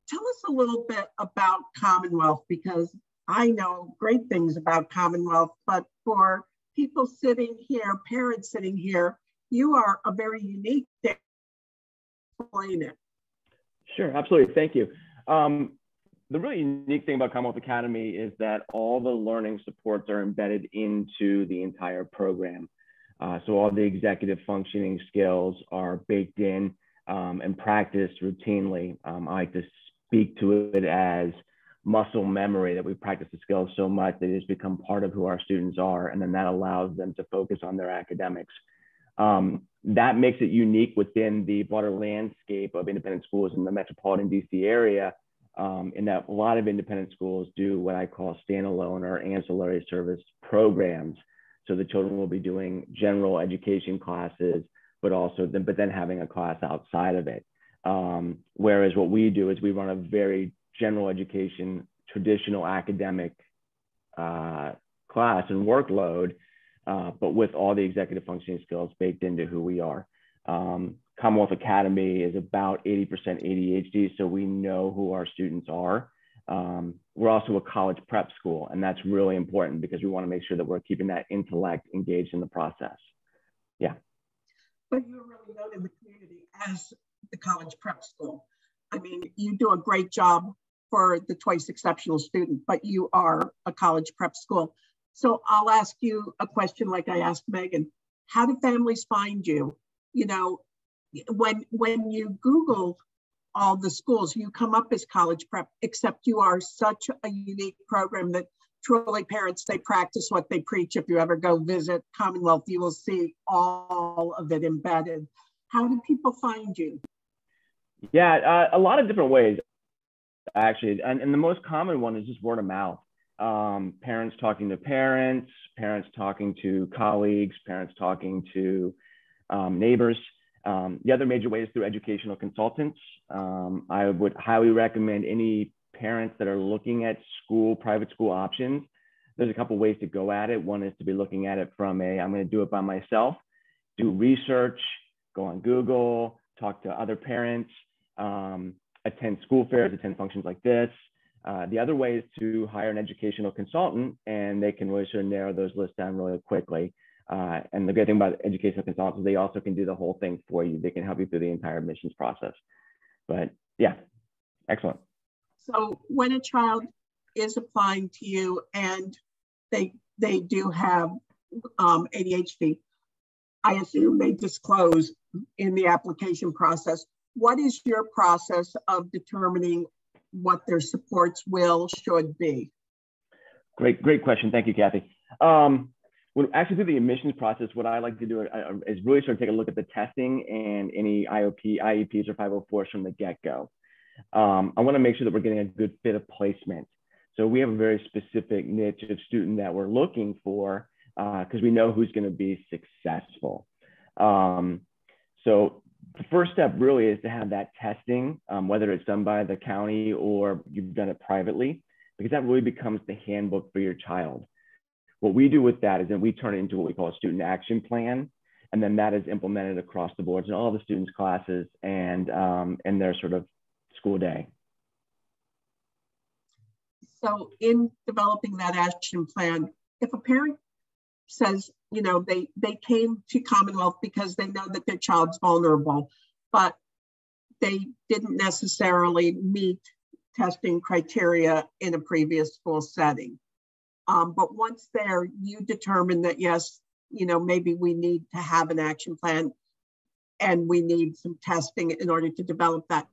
tell us a little bit about Commonwealth, because I know great things about Commonwealth, but for people sitting here, parents sitting here, you are a very unique day. Explain it. Sure, absolutely. Thank you. The really unique thing about Commonwealth Academy is that all the learning supports are embedded into the entire program. So all the executive functioning skills are baked in and practiced routinely. I like to speak to it as muscle memory, that we practice the skills so much that it's become part of who our students are, and then that allows them to focus on their academics. That makes it unique within the broader landscape of independent schools in the metropolitan DC area, in that a lot of independent schools do what I call standalone or ancillary service programs. So the children will be doing general education classes, but then having a class outside of it. Whereas what we do is we run a very general education, traditional academic class and workload, but with all the executive functioning skills baked into who we are. Commonwealth Academy is about 80% ADHD, so we know who our students are. We're also a college prep school, and that's really important because we want to make sure that we're keeping that intellect engaged in the process. Yeah. But you're really known in the community as the college prep school. I mean, you do a great job for the twice exceptional student, but you are a college prep school. So I'll ask you a question like I asked Megan. How do families find you? You know, when you Google all the schools, you come up as college prep, except you are such a unique program that truly parents, they practice what they preach. If you ever go visit Commonwealth, you will see all of it embedded. How do people find you? Yeah, a lot of different ways, actually. And the most common one is just word of mouth. parents talking to parents, parents talking to colleagues, parents talking to neighbors. The other major way is through educational consultants. I would highly recommend any parents that are looking at private school options. There's a couple ways to go at it. One is to be looking at it from I'm going to do it by myself, do research, go on Google, talk to other parents, attend school fairs, attend functions like this. The other way is to hire an educational consultant, and they can really sort of narrow those lists down really quickly. And the great thing about educational consultants is they also can do the whole thing for you. They can help you through the entire admissions process. But yeah, excellent. So when a child is applying to you and they do have ADHD, I assume they disclose in the application process. What is your process of determining what their supports should be? Great question. Thank you, Kathy. Actually, through the admissions process, what I like to do is really sort of take a look at the testing and any IEPs or 504s from the get-go. I want to make sure that we're getting a good fit of placement. So we have a very specific niche of student that we're looking for because we know who's going to be successful. So the first step really is to have that testing, whether it's done by the county or you've done it privately, because that really becomes the handbook for your child. What we do with that is that we turn it into what we call a student action plan, and then that is implemented across the boards in all the students' classes and their sort of school day. So in developing that action plan, if a parent says, you know, they came to Commonwealth because they know that their child's vulnerable, but they didn't necessarily meet testing criteria in a previous school setting. But once there, you determine that, yes, you know, maybe we need to have an action plan and we need some testing in order to develop that.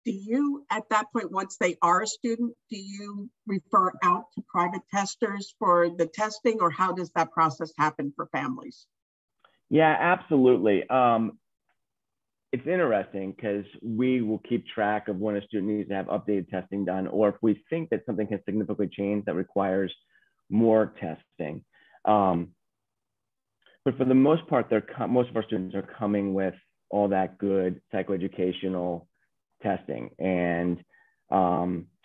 Do you, at that point, once they are a student, do you refer out to private testers for the testing, or how does that process happen for families? Yeah, absolutely. It's interesting because we will keep track of when a student needs to have updated testing done, or if we think that something has significantly changed that requires more testing. But for the most part, most of our students are coming with all that good psychoeducational testing, and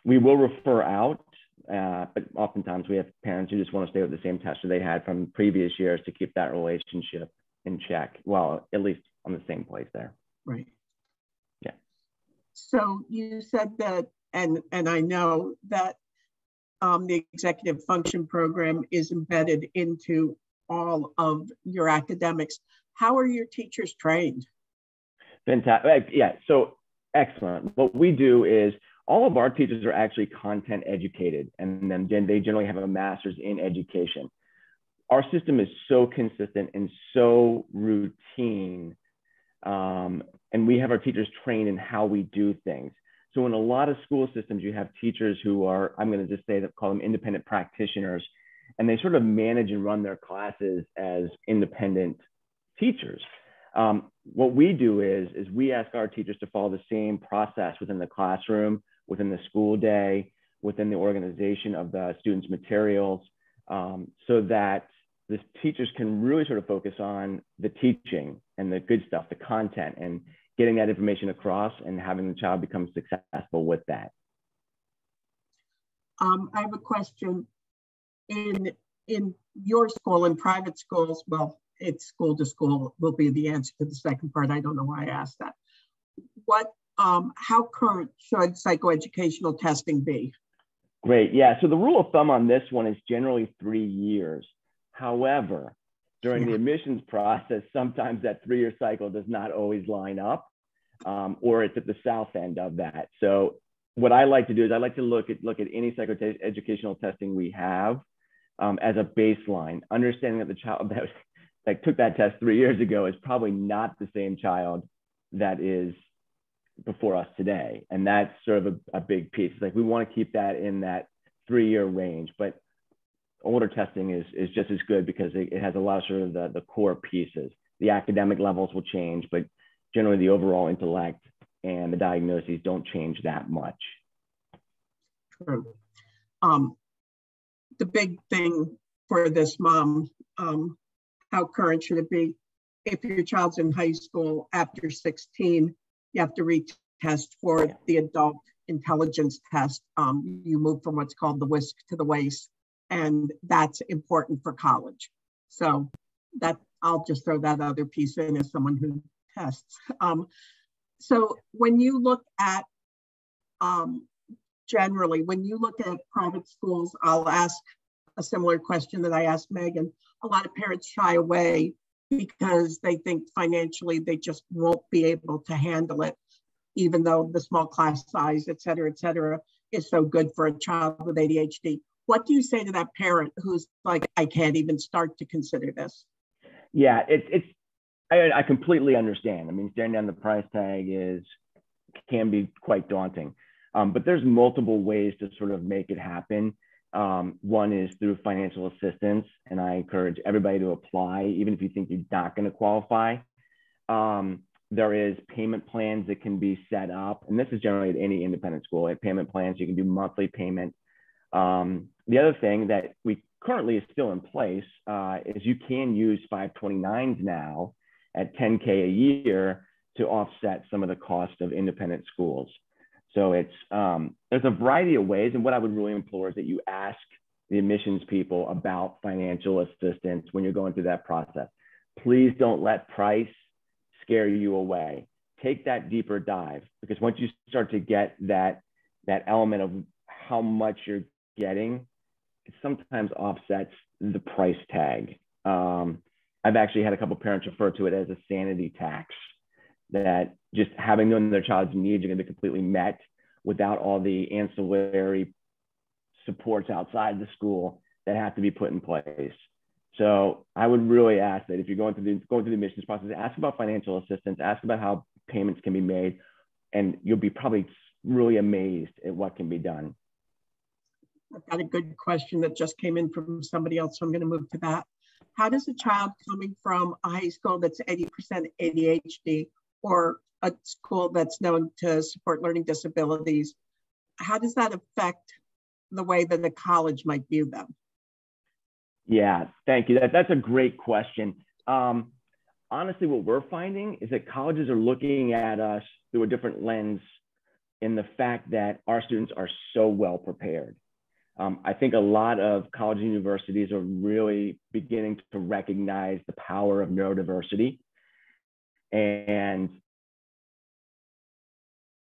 we will refer out, but oftentimes we have parents who just want to stay with the same tester they had from previous years to keep that relationship in check. Well, at least on the same place there. Right. Yeah. So you said that, and I know that the executive function program is embedded into all of your academics. How are your teachers trained? Fantastic. Yeah, so excellent. What we do is all of our teachers are actually content educated, and then they generally have a master's in education. Our system is so consistent and so routine, and we have our teachers trained in how we do things. So in a lot of school systems, you have teachers who are, I'm going to just say that, call them independent practitioners, and they sort of manage and run their classes as independent teachers. What we do is we ask our teachers to follow the same process within the classroom, within the school day, within the organization of the students' materials, so that the teachers can really sort of focus on the teaching and the good stuff, the content, and getting that information across and having the child become successful with that. I have a question. In your school, in private schools, well, it's school to school will be the answer to the second part. I don't know why I asked that. How current should psychoeducational testing be? Great, yeah. So the rule of thumb on this one is generally 3 years. However, during the admissions process, sometimes that 3-year cycle does not always line up, or it's at the south end of that. So what I like to do is I like to look at any psychoeducational testing we have as a baseline, understanding that the child that took that test 3 years ago is probably not the same child that is before us today. And that's sort of a big piece. Like, we want to keep that in that 3-year range, but older testing is just as good because it has a lot of sort of the core pieces. The academic levels will change, but generally the overall intellect and the diagnoses don't change that much. True. the big thing for this mom, how current should it be? If your child's in high school after 16, you have to retest for the adult intelligence test. You move from what's called the WISC to the WACE, and that's important for college. So that I'll just throw that other piece in as someone who tests. So when you look at, generally, when you look at private schools, I'll ask a similar question that I asked Megan. A lot of parents shy away because they think financially they just won't be able to handle it, even though the small class size, et cetera, is so good for a child with ADHD. What do you say to that parent who's like, I can't even start to consider this? Yeah, I completely understand. I mean, staring down the price tag can be quite daunting, but there's multiple ways to sort of make it happen. One is through financial assistance, and I encourage everybody to apply, even if you think you're not going to qualify. There is payment plans that can be set up, and this is generally at any independent school. At payment plans, you can do monthly payment. The other thing that we currently is still in place is you can use 529s now at $10K a year to offset some of the cost of independent schools. So it's there's a variety of ways, and what I would really implore is that you ask the admissions people about financial assistance when you're going through that process. Please don't let price scare you away. Take that deeper dive, because once you start to get that element of how much you're getting, it sometimes offsets the price tag. I've actually had a couple of parents refer to it as a sanity tax, that just having known their child's needs are going to be completely met without all the ancillary supports outside the school that have to be put in place. So I would really ask that if you're going through the admissions process, ask about financial assistance, ask about how payments can be made, and you'll be probably really amazed at what can be done. I've got a good question that just came in from somebody else, so I'm going to move to that. How does a child coming from a high school that's 80% ADHD or a school that's known to support learning disabilities, how does that affect the way that the college might view them? Yeah, thank you. That's a great question. Honestly, what we're finding is that colleges are looking at us through a different lens in the fact that our students are so well prepared. I think a lot of colleges and universities are really beginning to recognize the power of neurodiversity, and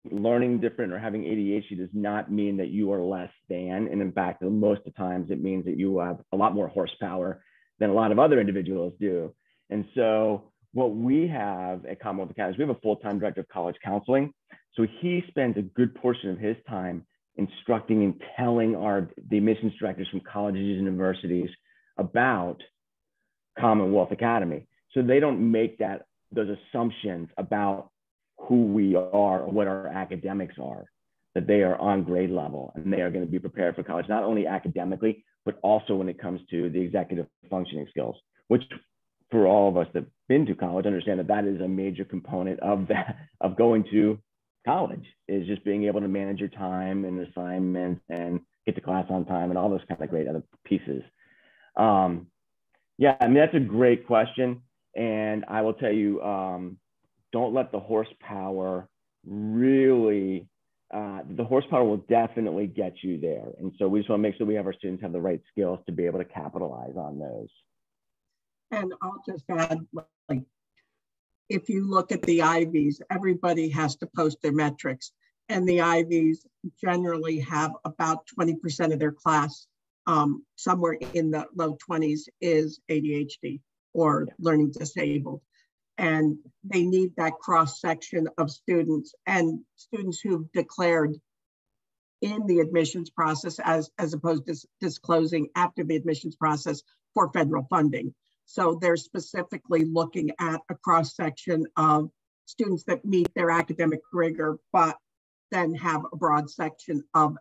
learning different or having ADHD does not mean that you are less than. And in fact, most of the times it means that you have a lot more horsepower than a lot of other individuals do. And so what we have at Commonwealth Academy is we have a full-time director of college counseling. So he spends a good portion of his time instructing and telling the admissions directors from colleges and universities about Commonwealth Academy. So they don't make those assumptions about who we are or what our academics are, that they are on grade level and they are going to be prepared for college, not only academically, but also when it comes to the executive functioning skills, which for all of us that have been to college understand that is a major component of going to college, is just being able to manage your time and assignments and get to class on time and all those kind of great other pieces. Yeah, I mean, that's a great question. And I will tell you, don't let the horsepower really, the horsepower will definitely get you there. And so we just want to make sure we have our students have the right skills to be able to capitalize on those. And I'll just add, like, if you look at the Ivies, everybody has to post their metrics. And the Ivies generally have about 20% of their class, somewhere in the low 20s, is ADHD or learning disabled. And they need that cross-section of students, and students who've declared in the admissions process as opposed to disclosing after the admissions process for federal funding. So they're specifically looking at a cross-section of students that meet their academic rigor, but then have a broad section of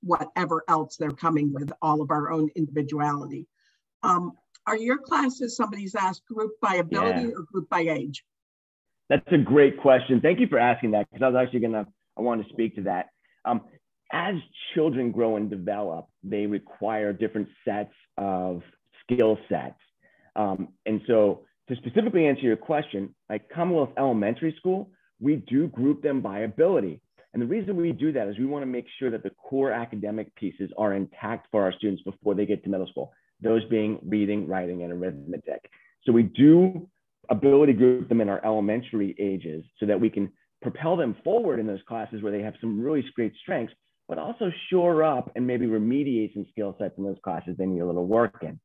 whatever else they're coming with, all of our own individuality. Are your classes, somebody's asked, group by ability or group by age? That's a great question. Thank you for asking that, because I was actually I want to speak to that. as children grow and develop, they require different sets of skill sets. And so to specifically answer your question, like Commonwealth Elementary School, we do group them by ability. And the reason we do that is we want to make sure that the core academic pieces are intact for our students before they get to middle school, those being reading, writing, and arithmetic. So we do ability group them in our elementary ages so that we can propel them forward in those classes where they have some really great strengths, but also shore up and maybe remediate some skill sets in those classes they need a little work in.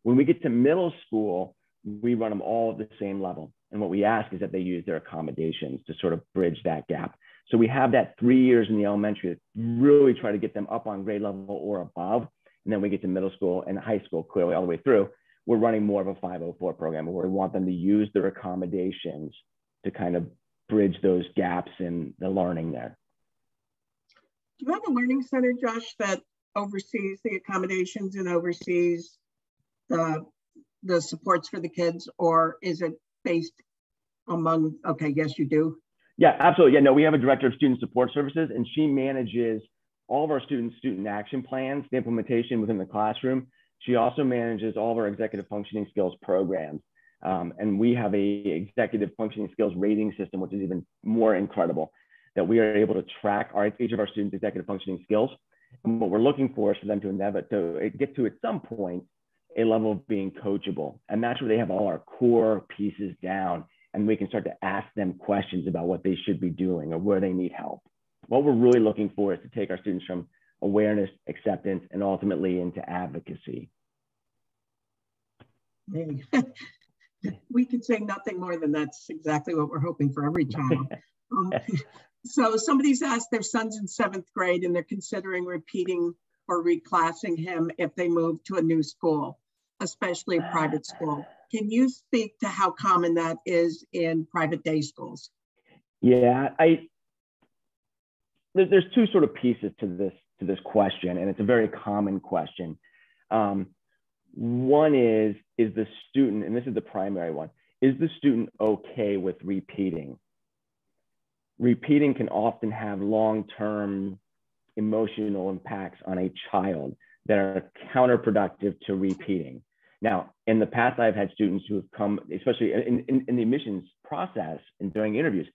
When we get to middle school, we run them all at the same level. And what we ask is that they use their accommodations to sort of bridge that gap. So we have that 3 years in the elementary to really try to get them up on grade level or above. And then we get to middle school and high school clearly all the way through. We're running more of a 504 program where we want them to use their accommodations to kind of bridge those gaps in the learning there. Do you have a learning center, Josh, that oversees the accommodations and oversees the supports for the kids, or is it based among, okay, yes, you do? Yeah, absolutely. Yeah, no, we have a director of student support services, and she manages all of our student action plans, the implementation within the classroom. She also manages all of our executive functioning skills programs. And we have a executive functioning skills rating system, which is even more incredible, that we are able to track each of our students' executive functioning skills. And what we're looking for is for them to get to, at some point, a level of being coachable. And that's where they have all our core pieces down, and we can start to ask them questions about what they should be doing or where they need help. What we're really looking for is to take our students from awareness, acceptance, and ultimately into advocacy. We could say nothing more than that's exactly what we're hoping for every child. So somebody's asked their son's in 7th grade and they're considering repeating or reclassing him if they move to a new school, especially a private school. Can you speak to how common that is in private day schools? Yeah, there's two sort of pieces to this question, and it's a very common question. One is the student, and this is the primary one, is the student okay with repeating? Repeating can often have long-term emotional impacts on a child that are counterproductive to repeating. Now, in the past, I've had students who have come, especially in the admissions process and during interviews,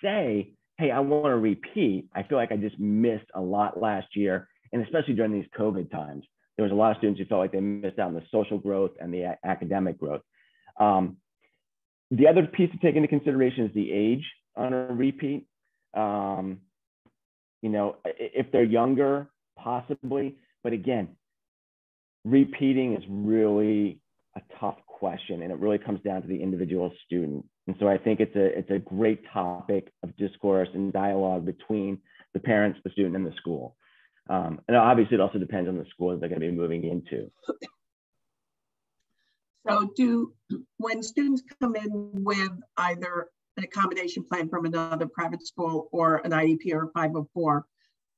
say, hey, I want to repeat. I feel like I just missed a lot last year. And especially during these COVID times, there was a lot of students who felt like they missed out on the social growth and the academic growth. The other piece to take into consideration is the age on a repeat. You know, if they're younger, possibly, but again, repeating is really a tough question, and it really comes down to the individual student. And so I think it's a great topic of discourse and dialogue between the parents, the student, and the school. And obviously, it also depends on the school that they're going to be moving into. So when students come in with either an accommodation plan from another private school or an IEP or 504,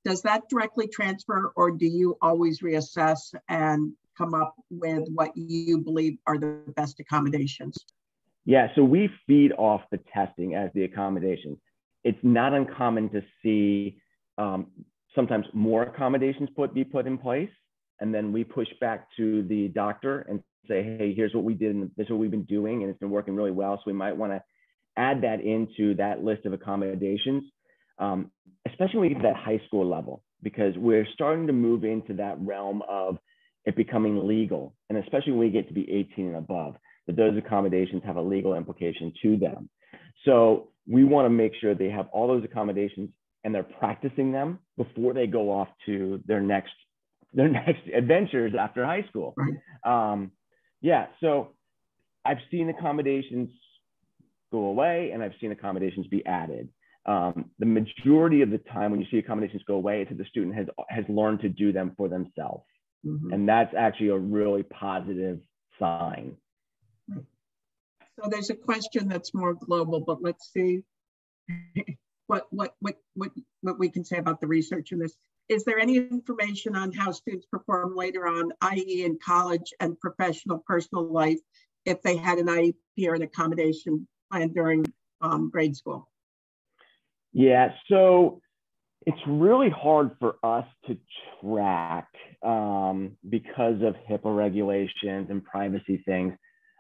does that directly transfer, or do you always reassess and come up with what you believe are the best accommodations? Yeah, so we feed off the testing as the accommodations. It's not uncommon to see sometimes more accommodations be put in place, and then we push back to the doctor and say, hey, here's what we did, and this is what we've been doing, and it's been working really well, so we might want to add that into that list of accommodations, especially when we get to that high school level, because we're starting to move into that realm of it becoming legal, and especially when we get to be 18 and above, that those accommodations have a legal implication to them. So we want to make sure they have all those accommodations and they're practicing them before they go off to their next adventures after high school. Yeah, so I've seen accommodations go away and I've seen accommodations be added. The majority of the time when you see accommodations go away, it's that the student has learned to do them for themselves. Mm-hmm. And that's actually a really positive sign. So there's a question that's more global, but let's see what we can say about the research in this. Is there any information on how students perform later on, i.e. in college and professional personal life, if they had an IEP or an accommodation plan during grade school? Yeah, so It's really hard for us to track because of HIPAA regulations and privacy things.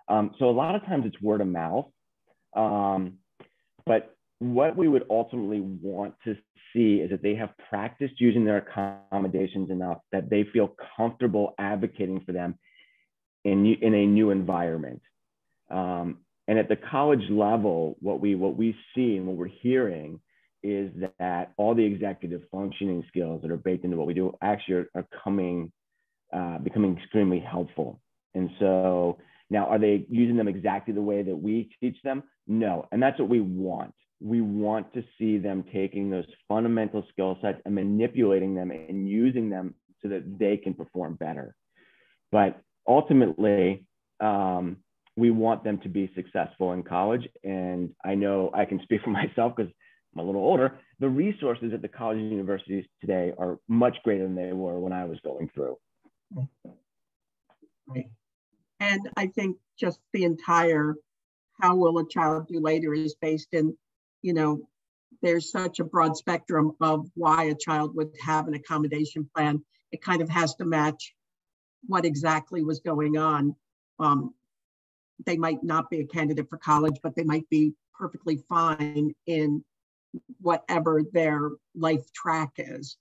So a lot of times it's word of mouth. But what we would ultimately want to see is that they have practiced using their accommodations enough that they feel comfortable advocating for them in a new environment. And at the college level, what we see and what we're hearing is that all the executive functioning skills that are baked into what we do actually are becoming extremely helpful. And so now, are they using them exactly the way that we teach them? No, and that's what we want. We want to see them taking those fundamental skill sets and manipulating them and using them so that they can perform better. But ultimately, we want them to be successful in college. And I know I can speak for myself because I'm a little older. The resources at the colleges and universities today are much greater than they were when I was going through. Right. And I think just the entire how will a child do later is based in, you know, there's such a broad spectrum of why a child would have an accommodation plan. It kind of has to match what exactly was going on. They might not be a candidate for college, but they might be perfectly fine in whatever their life track is.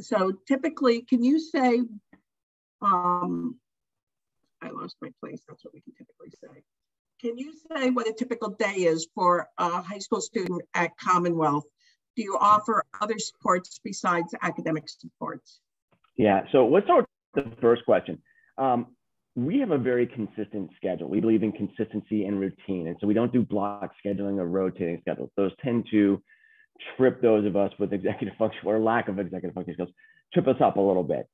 So typically, can you say, I lost my place, that's what we can typically say. Can you say what a typical day is for a high school student at Commonwealth? Do you offer other supports besides academic supports? Yeah, so let's start with the first question. We have a very consistent schedule. We believe in consistency and routine. And so we don't do block scheduling or rotating schedules. Those tend to trip those of us with executive function or lack of executive function skills, trip us up a little bit.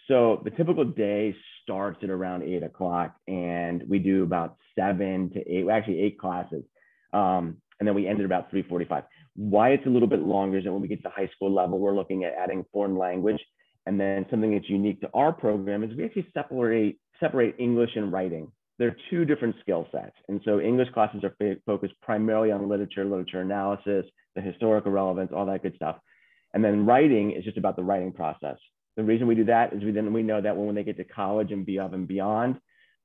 So the typical day starts at around 8 o'clock and we do about 7 to 8, actually 8 classes. And then we end at about 3:45. Why it's a little bit longer is that when we get to the high school level, we're looking at adding foreign language. And then something that's unique to our program is we actually separate English and writing. They're two different skill sets. And so English classes are focused primarily on literature analysis, the historical relevance, all that good stuff. And then writing is just about the writing process. The reason we do that is we know that when they get to college and beyond,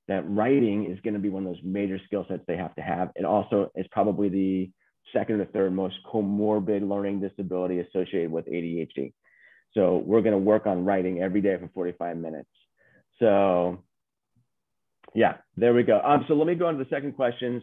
that writing is going to be one of those major skill sets they have to have. It also is probably the second or third most comorbid learning disability associated with ADHD. So we're going to work on writing every day for 45 minutes. So yeah, there we go. So let me go on to the second questions.